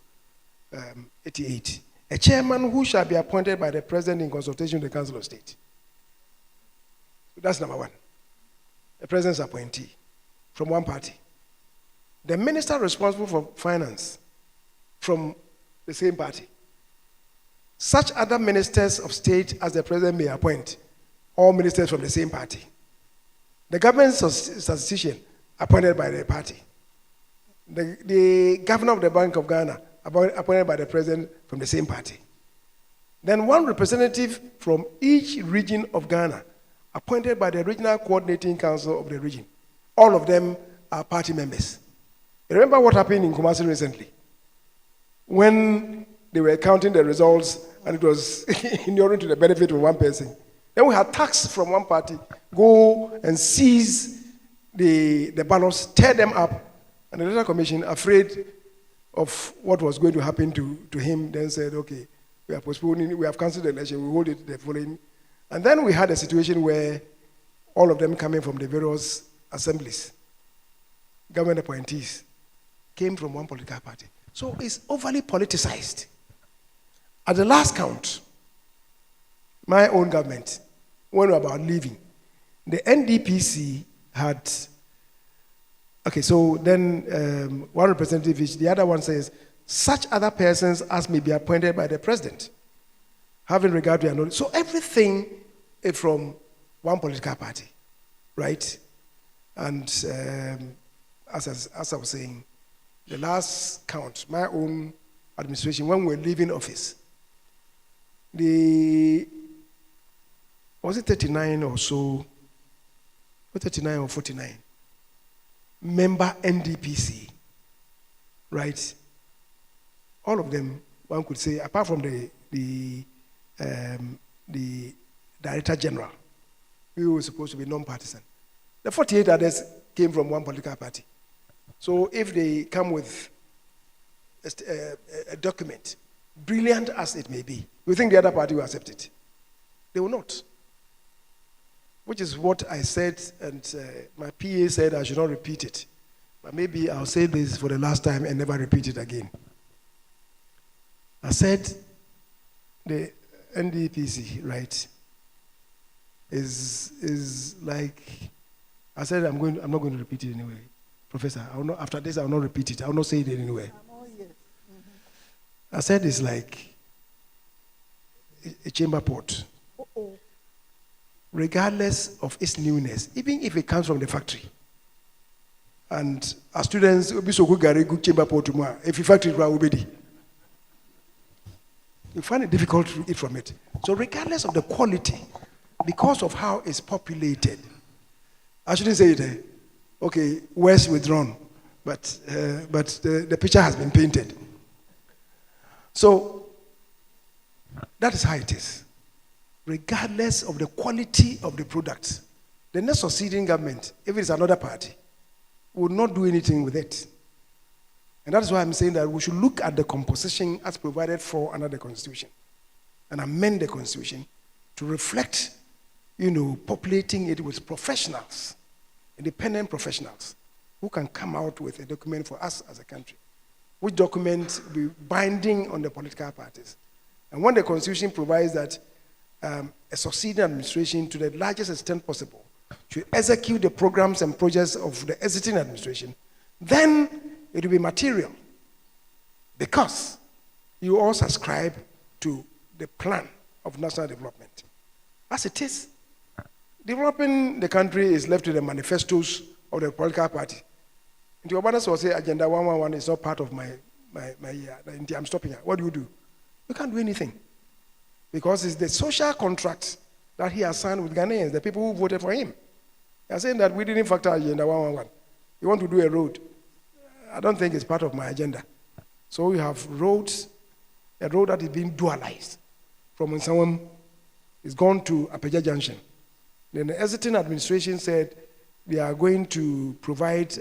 88, a chairman who shall be appointed by the president in consultation with the Council of State. That's number 1. The president's appointee from one party. The minister responsible for finance from the same party. Such other ministers of state as the president may appoint, all ministers from the same party. The government statistician appointed by the party. The governor of the Bank of Ghana appointed by the president from the same party. Then 1 representative from each region of Ghana appointed by the Regional Coordinating Council of the region. All of them are party members. Remember what happened in Kumasi recently? When they were counting the results and it was inuring to the benefit of one person. Then we had tax from one party go and seize the ballots, tear them up, and the Electoral Commission, afraid of what was going to happen to him, then said, okay, we are postponing, we have cancelled the election, we hold it the following. And then we had a situation where all of them coming from the various assemblies, government appointees, came from one political party. So it's overly politicized. At the last count, my own government, when we were about leaving, the NDPC had, okay, so then one representative each, the other one says, such other persons as may be appointed by the president, having regard to their knowledge. So everything is from one political party, right? And as I was saying, the last count, my own administration, when we were leaving office, was it 39 or so, or 39 or 49, member NDPC, right? All of them, one could say, apart from the Director General, who was supposed to be non-partisan. The 48 others came from one political party. So if they come with a document, brilliant as it may be, you think the other party will accept it? They will not. Which is what I said, and my PA said I should not repeat it. But maybe I'll say this for the last time and never repeat it again. I said the NDPC, right, is like, I said I'm not going to repeat it anyway. Professor, after this I will not repeat it. I will not say it anyway. I said it's like a chamber pot. Regardless of its newness, even if it comes from the factory. And our students will be so good chamber pot tomorrow. If you factory will be, you find it difficult to eat from it. So regardless of the quality, because of how it's populated, I shouldn't say it. Okay, West withdrawn, but the picture has been painted. So that is how it is. Regardless of the quality of the product, the next succeeding government, if it's another party, will not do anything with it. And that's why I'm saying that we should look at the composition as provided for under the Constitution and amend the Constitution to reflect, populating it with professionals, independent professionals, who can come out with a document for us as a country, which document will be binding on the political parties. And when the Constitution provides that a succeeding administration, to the largest extent possible, should execute the programs and projects of the exiting administration, then it will be material, because you all subscribe to the plan of national development. As it is, developing the country is left to the manifestos of the political party. And the Obama will say Agenda 111 is not part of my year. I'm stopping here. What do? You can't do anything. Because it's the social contract that he has signed with Ghanaians, the people who voted for him. They are saying that we didn't factor Agenda 111. You want to do a road. I don't think it's part of my agenda. So we have roads, a road that is being dualized. From when someone is gone to Apeja Junction. Then the exiting administration said they are going to provide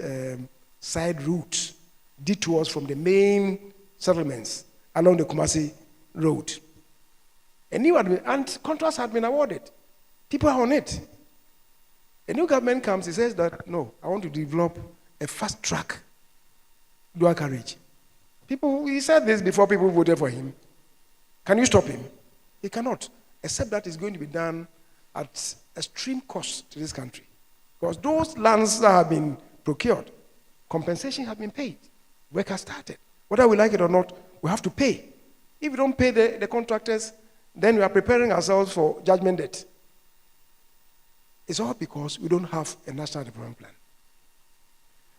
side routes, detours from the main settlements along the Kumasi Road. And contracts have been awarded. People are on it. A new government comes, he says that, no, I want to develop a fast track dual carriage. He said this before people voted for him. Can you stop him? He cannot, except that it's going to be done at extreme cost to this country. Because those lands that have been procured, compensation has been paid. Work has started. Whether we like it or not, we have to pay. If we don't pay the contractors, then we are preparing ourselves for judgment debt. It's all because we don't have a national development plan.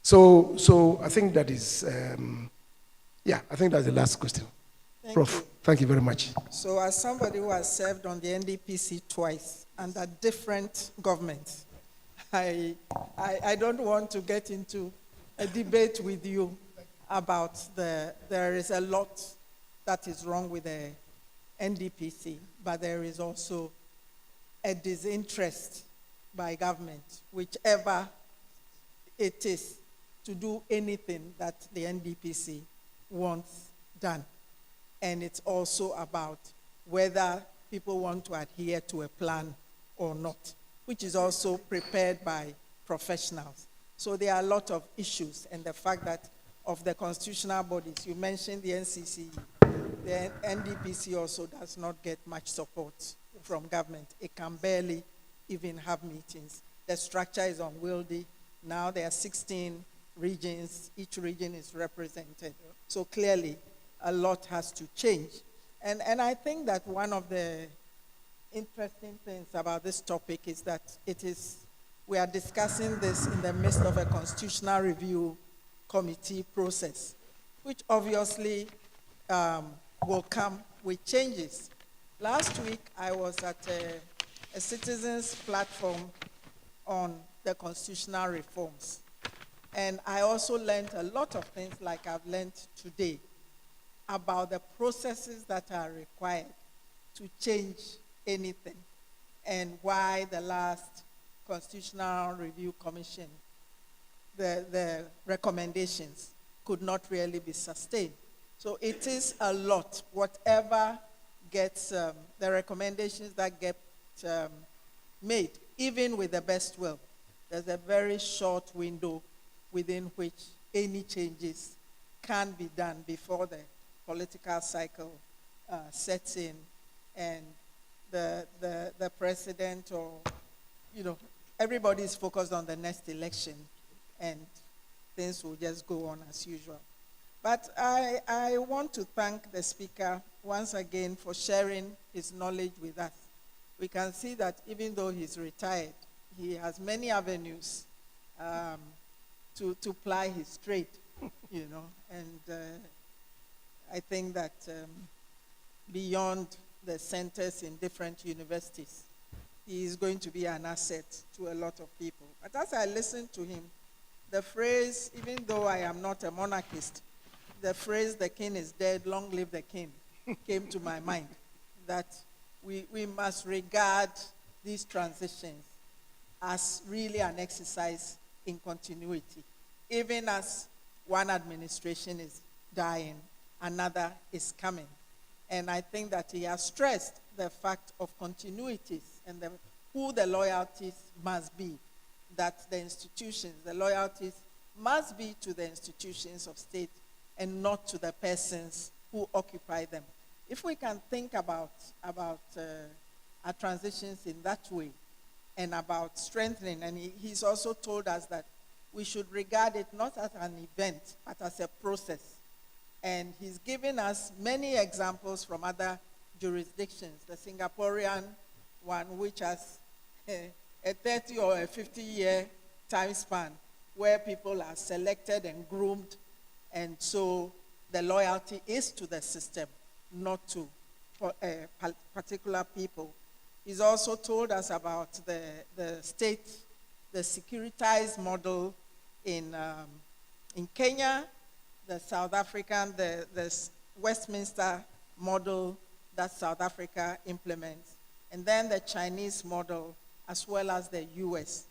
So I think that is, I think that's the last question. Prof, thank you very much. So as somebody who has served on the NDPC twice under different governments, I don't want to get into a debate with you about there is a lot that is wrong with the NDPC, but there is also a disinterest by government, whichever it is, to do anything that the NDPC wants done. And it's also about whether people want to adhere to a plan or not, which is also prepared by professionals. So there are a lot of issues, and the fact that of the constitutional bodies, you mentioned the NCC, the NDPC also does not get much support from government. It can barely even have meetings. The structure is unwieldy. Now there are 16 regions. Each region is represented. So clearly, a lot has to change. And I think that one of the interesting things about this topic is that we are discussing this in the midst of a constitutional review committee process, which obviously will come with changes. Last week, I was at a citizens platform on the constitutional reforms. And I also learned a lot of things like I've learned today about the processes that are required to change anything and why the last Constitutional Review Commission, the recommendations could not really be sustained. So it is a lot. Whatever gets, the recommendations that get made, even with the best will, there's a very short window within which any changes can be done before the political cycle sets in and the president or, everybody is focused on the next election and things will just go on as usual. But I want to thank the speaker once again for sharing his knowledge with us. We can see that even though he's retired, he has many avenues to ply his trade, and I think that beyond the centers in different universities, he is going to be an asset to a lot of people. But as I listened to him, the phrase, even though I am not a monarchist, the phrase, "the king is dead, long live the king," came to my mind, that we must regard these transitions as really an exercise in continuity. Even as one administration is dying, another is coming. And I think that he has stressed the fact of continuities and who the loyalties must be, that the institutions, the loyalties must be to the institutions of state and not to the persons who occupy them. If we can think about our transitions in that way and about strengthening, and he's also told us that we should regard it not as an event, but as a process. And he's given us many examples from other jurisdictions. The Singaporean one, which has a 30 or a 50-year time span, where people are selected and groomed, and so the loyalty is to the system, not to particular people. He's also told us about the state, the securitized model in Kenya, the South African, the Westminster model that South Africa implements, and then the Chinese model, as well as the US.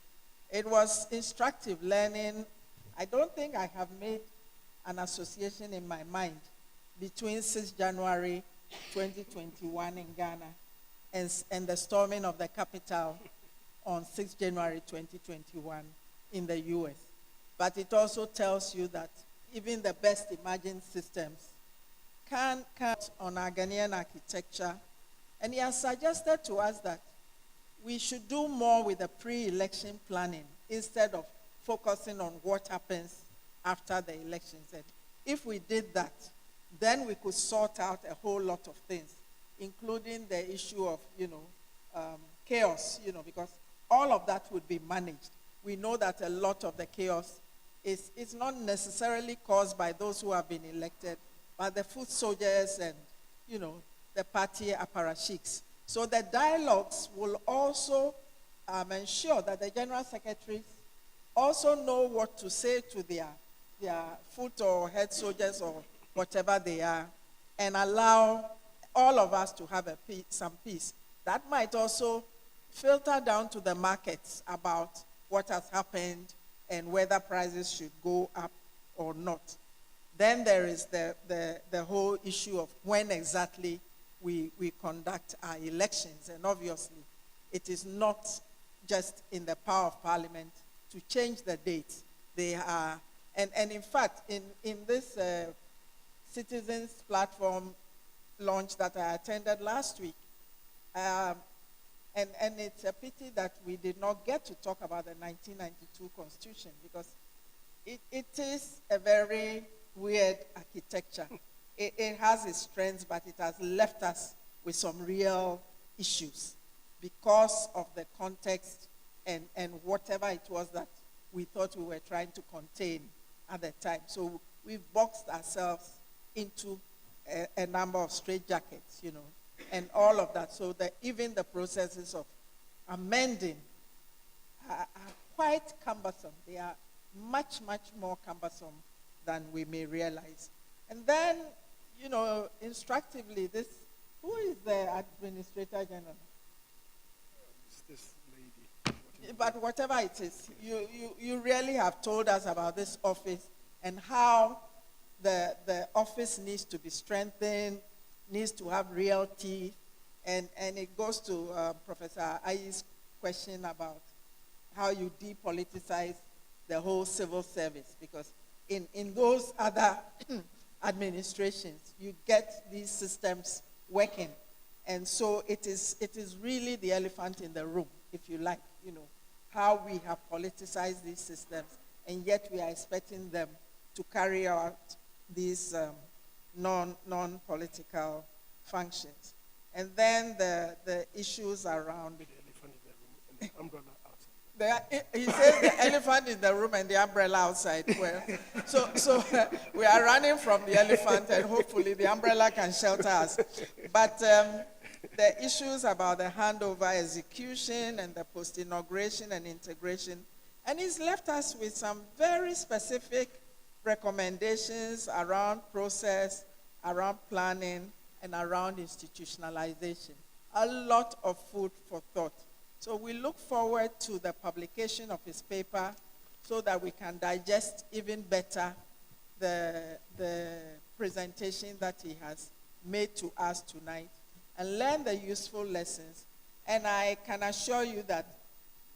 It was instructive learning. I don't think I have made an association in my mind between 6 January 2021 in Ghana and the storming of the Capitol on 6 January 2021 in the US. But it also tells you that even the best imagined systems can count on our Ghanaian architecture. And he has suggested to us that we should do more with the pre-election planning instead of focusing on what happens after the elections. And if we did that, then we could sort out a whole lot of things, including the issue of, chaos, because all of that would be managed. We know that a lot of the chaos is not necessarily caused by those who have been elected, but the foot soldiers and, the party apparatchiks. So the dialogues will also ensure that the general secretaries also know what to say to their their foot or head soldiers or whatever they are, and allow all of us to have some peace. That might also filter down to the markets about what has happened and whether prices should go up or not. Then there is the whole issue of when exactly we conduct our elections. And obviously, it is not just in the power of Parliament to change the dates. They are, and in fact, in this citizens platform launch that I attended last week, and it's a pity that we did not get to talk about the 1992 Constitution, because it is a very weird architecture. It has its strengths, but it has left us with some real issues because of the context and whatever it was that we thought we were trying to contain at the time. So we've boxed ourselves into a number of straitjackets, and all of that. So that even the processes of amending are quite cumbersome. They are much, much more cumbersome than we may realize. And then, instructively, who is the Administrator General? It's this lady. But whatever it is, you really have told us about this office and how the office needs to be strengthened, needs to have real teeth, and it goes to Professor Ayi's question about how you depoliticize the whole civil service, because in those other administrations, you get these systems working. And so it is really the elephant in the room, if you like, how we have politicized these systems, and yet we are expecting them to carry out these non-political functions. And then the issues around The elephant in the room and the umbrella outside. he says the elephant in the room and the umbrella outside. Well, so we are running from the elephant, and hopefully the umbrella can shelter us. But the issues about the handover execution and the post-inauguration and integration, and he's left us with some very specific recommendations around process, around planning, and around institutionalization. A lot of food for thought. So we look forward to the publication of his paper so that we can digest even better the presentation that he has made to us tonight and learn the useful lessons. And I can assure you that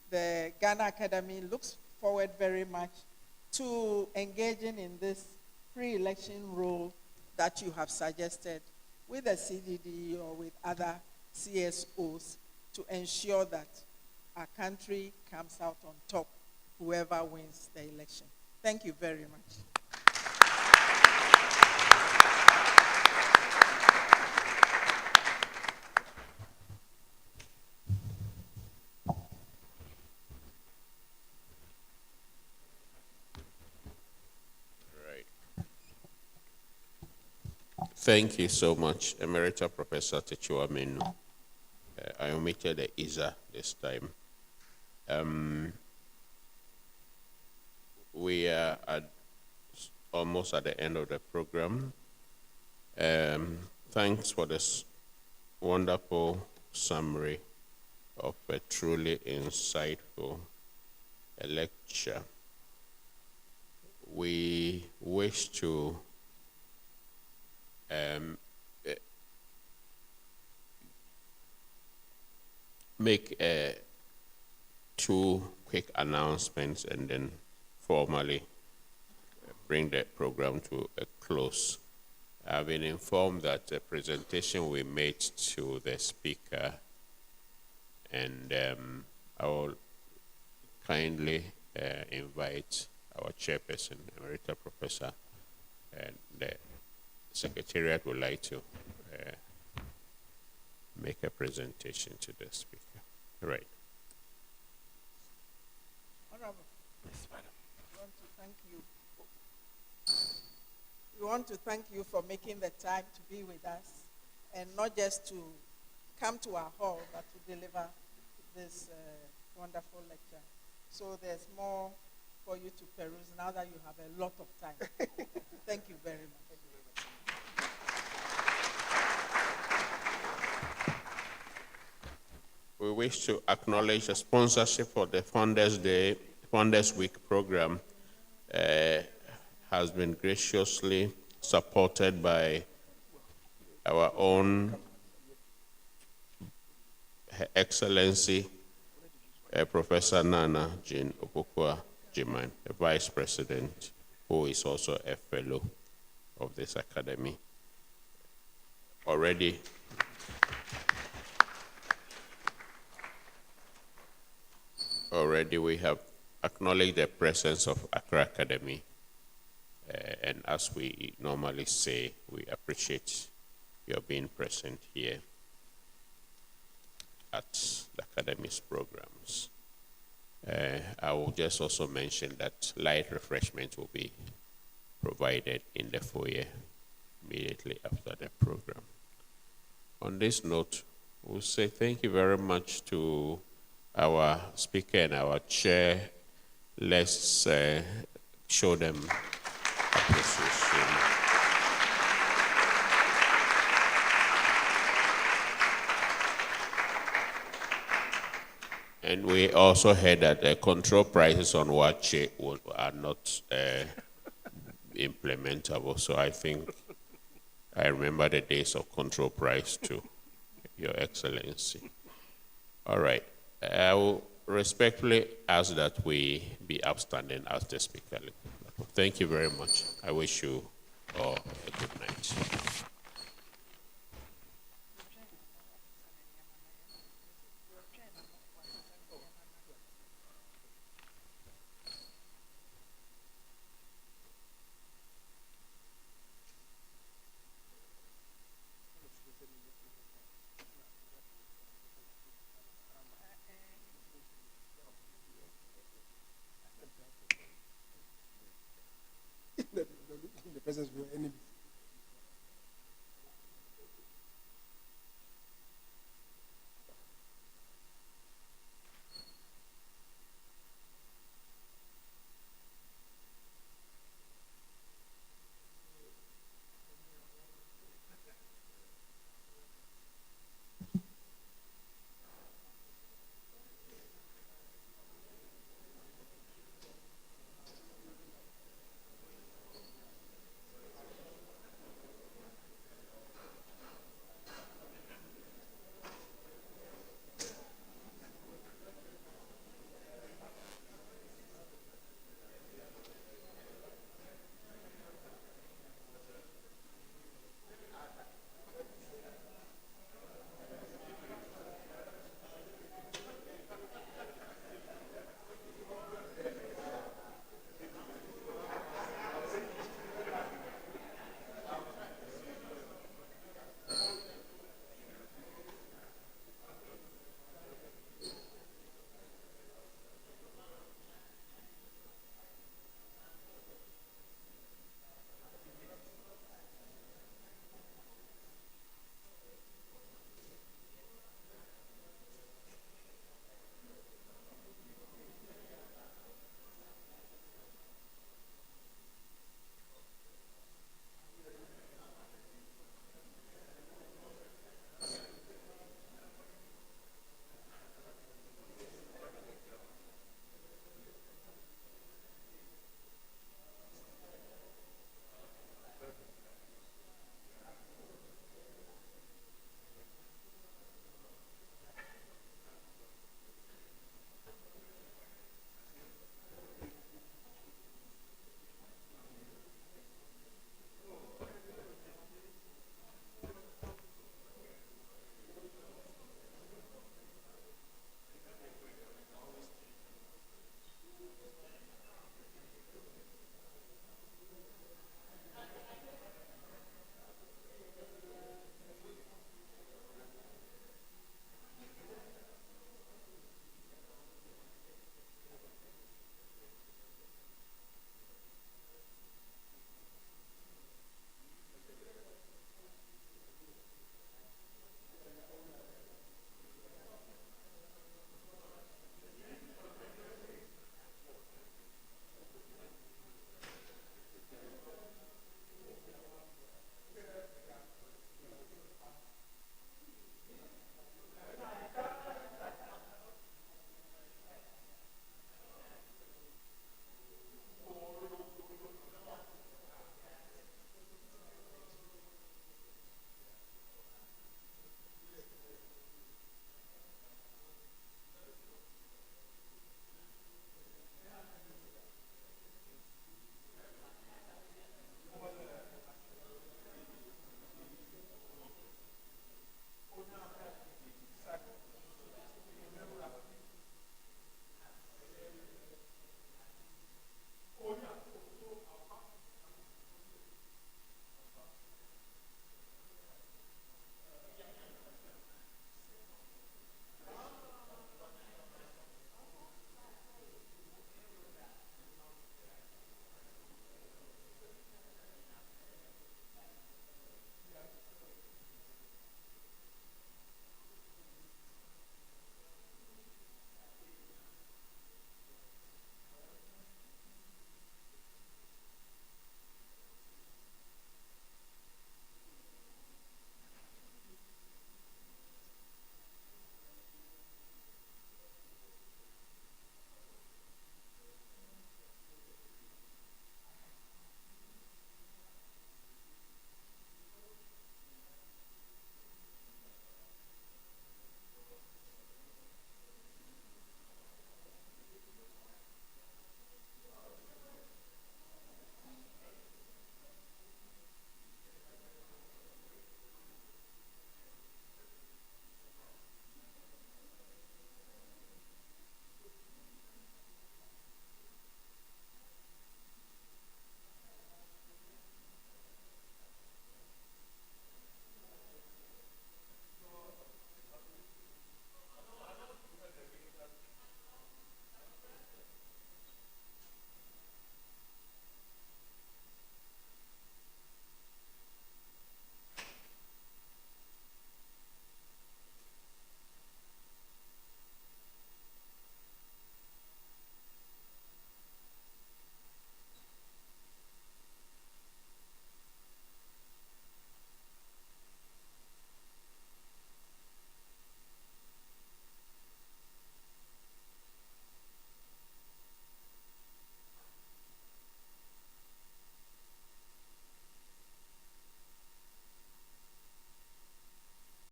the Ghana Academy looks forward very much to engaging in this pre-election role that you have suggested with the CDD or with other CSOs to ensure that our country comes out on top, whoever wins the election. Thank you very much. Thank you so much, Emerita Professor Takyiwaa Manuh. I omitted the ISA this time. We are almost at the end of the program. Thanks for this wonderful summary of a truly insightful lecture. We wish to make two quick announcements and then formally bring the program to a close. I've been informed that the presentation we made to the speaker, and I will kindly invite our chairperson, Emerita Professor, and the Secretariat would like to make a presentation to the speaker. Right. Honorable. Yes, madam. We want to thank you for making the time to be with us, and not just to come to our hall, but to deliver this wonderful lecture. So there's more for you to peruse now that you have a lot of time. Thank you very much. We wish to acknowledge the sponsorship for the Founders Day, Founders Week program has been graciously supported by our own Her Excellency Professor Nana Jean Opokwa Jiman, the Vice President, who is also a fellow of this academy. Already we have acknowledged the presence of Accra Academy, and as we normally say, we appreciate your being present here at the Academy's programs. I will just also mention that light refreshment will be provided in the foyer immediately after the program. On this note, we'll say thank you very much to our speaker and our chair. Let's show them appreciation. And we also heard that the control prices on Wache are not implementable. So I think I remember the days of control price too, Your Excellency. All right. I will respectfully ask that we be upstanding as the speaker. Thank you very much. I wish you all a good night. The presence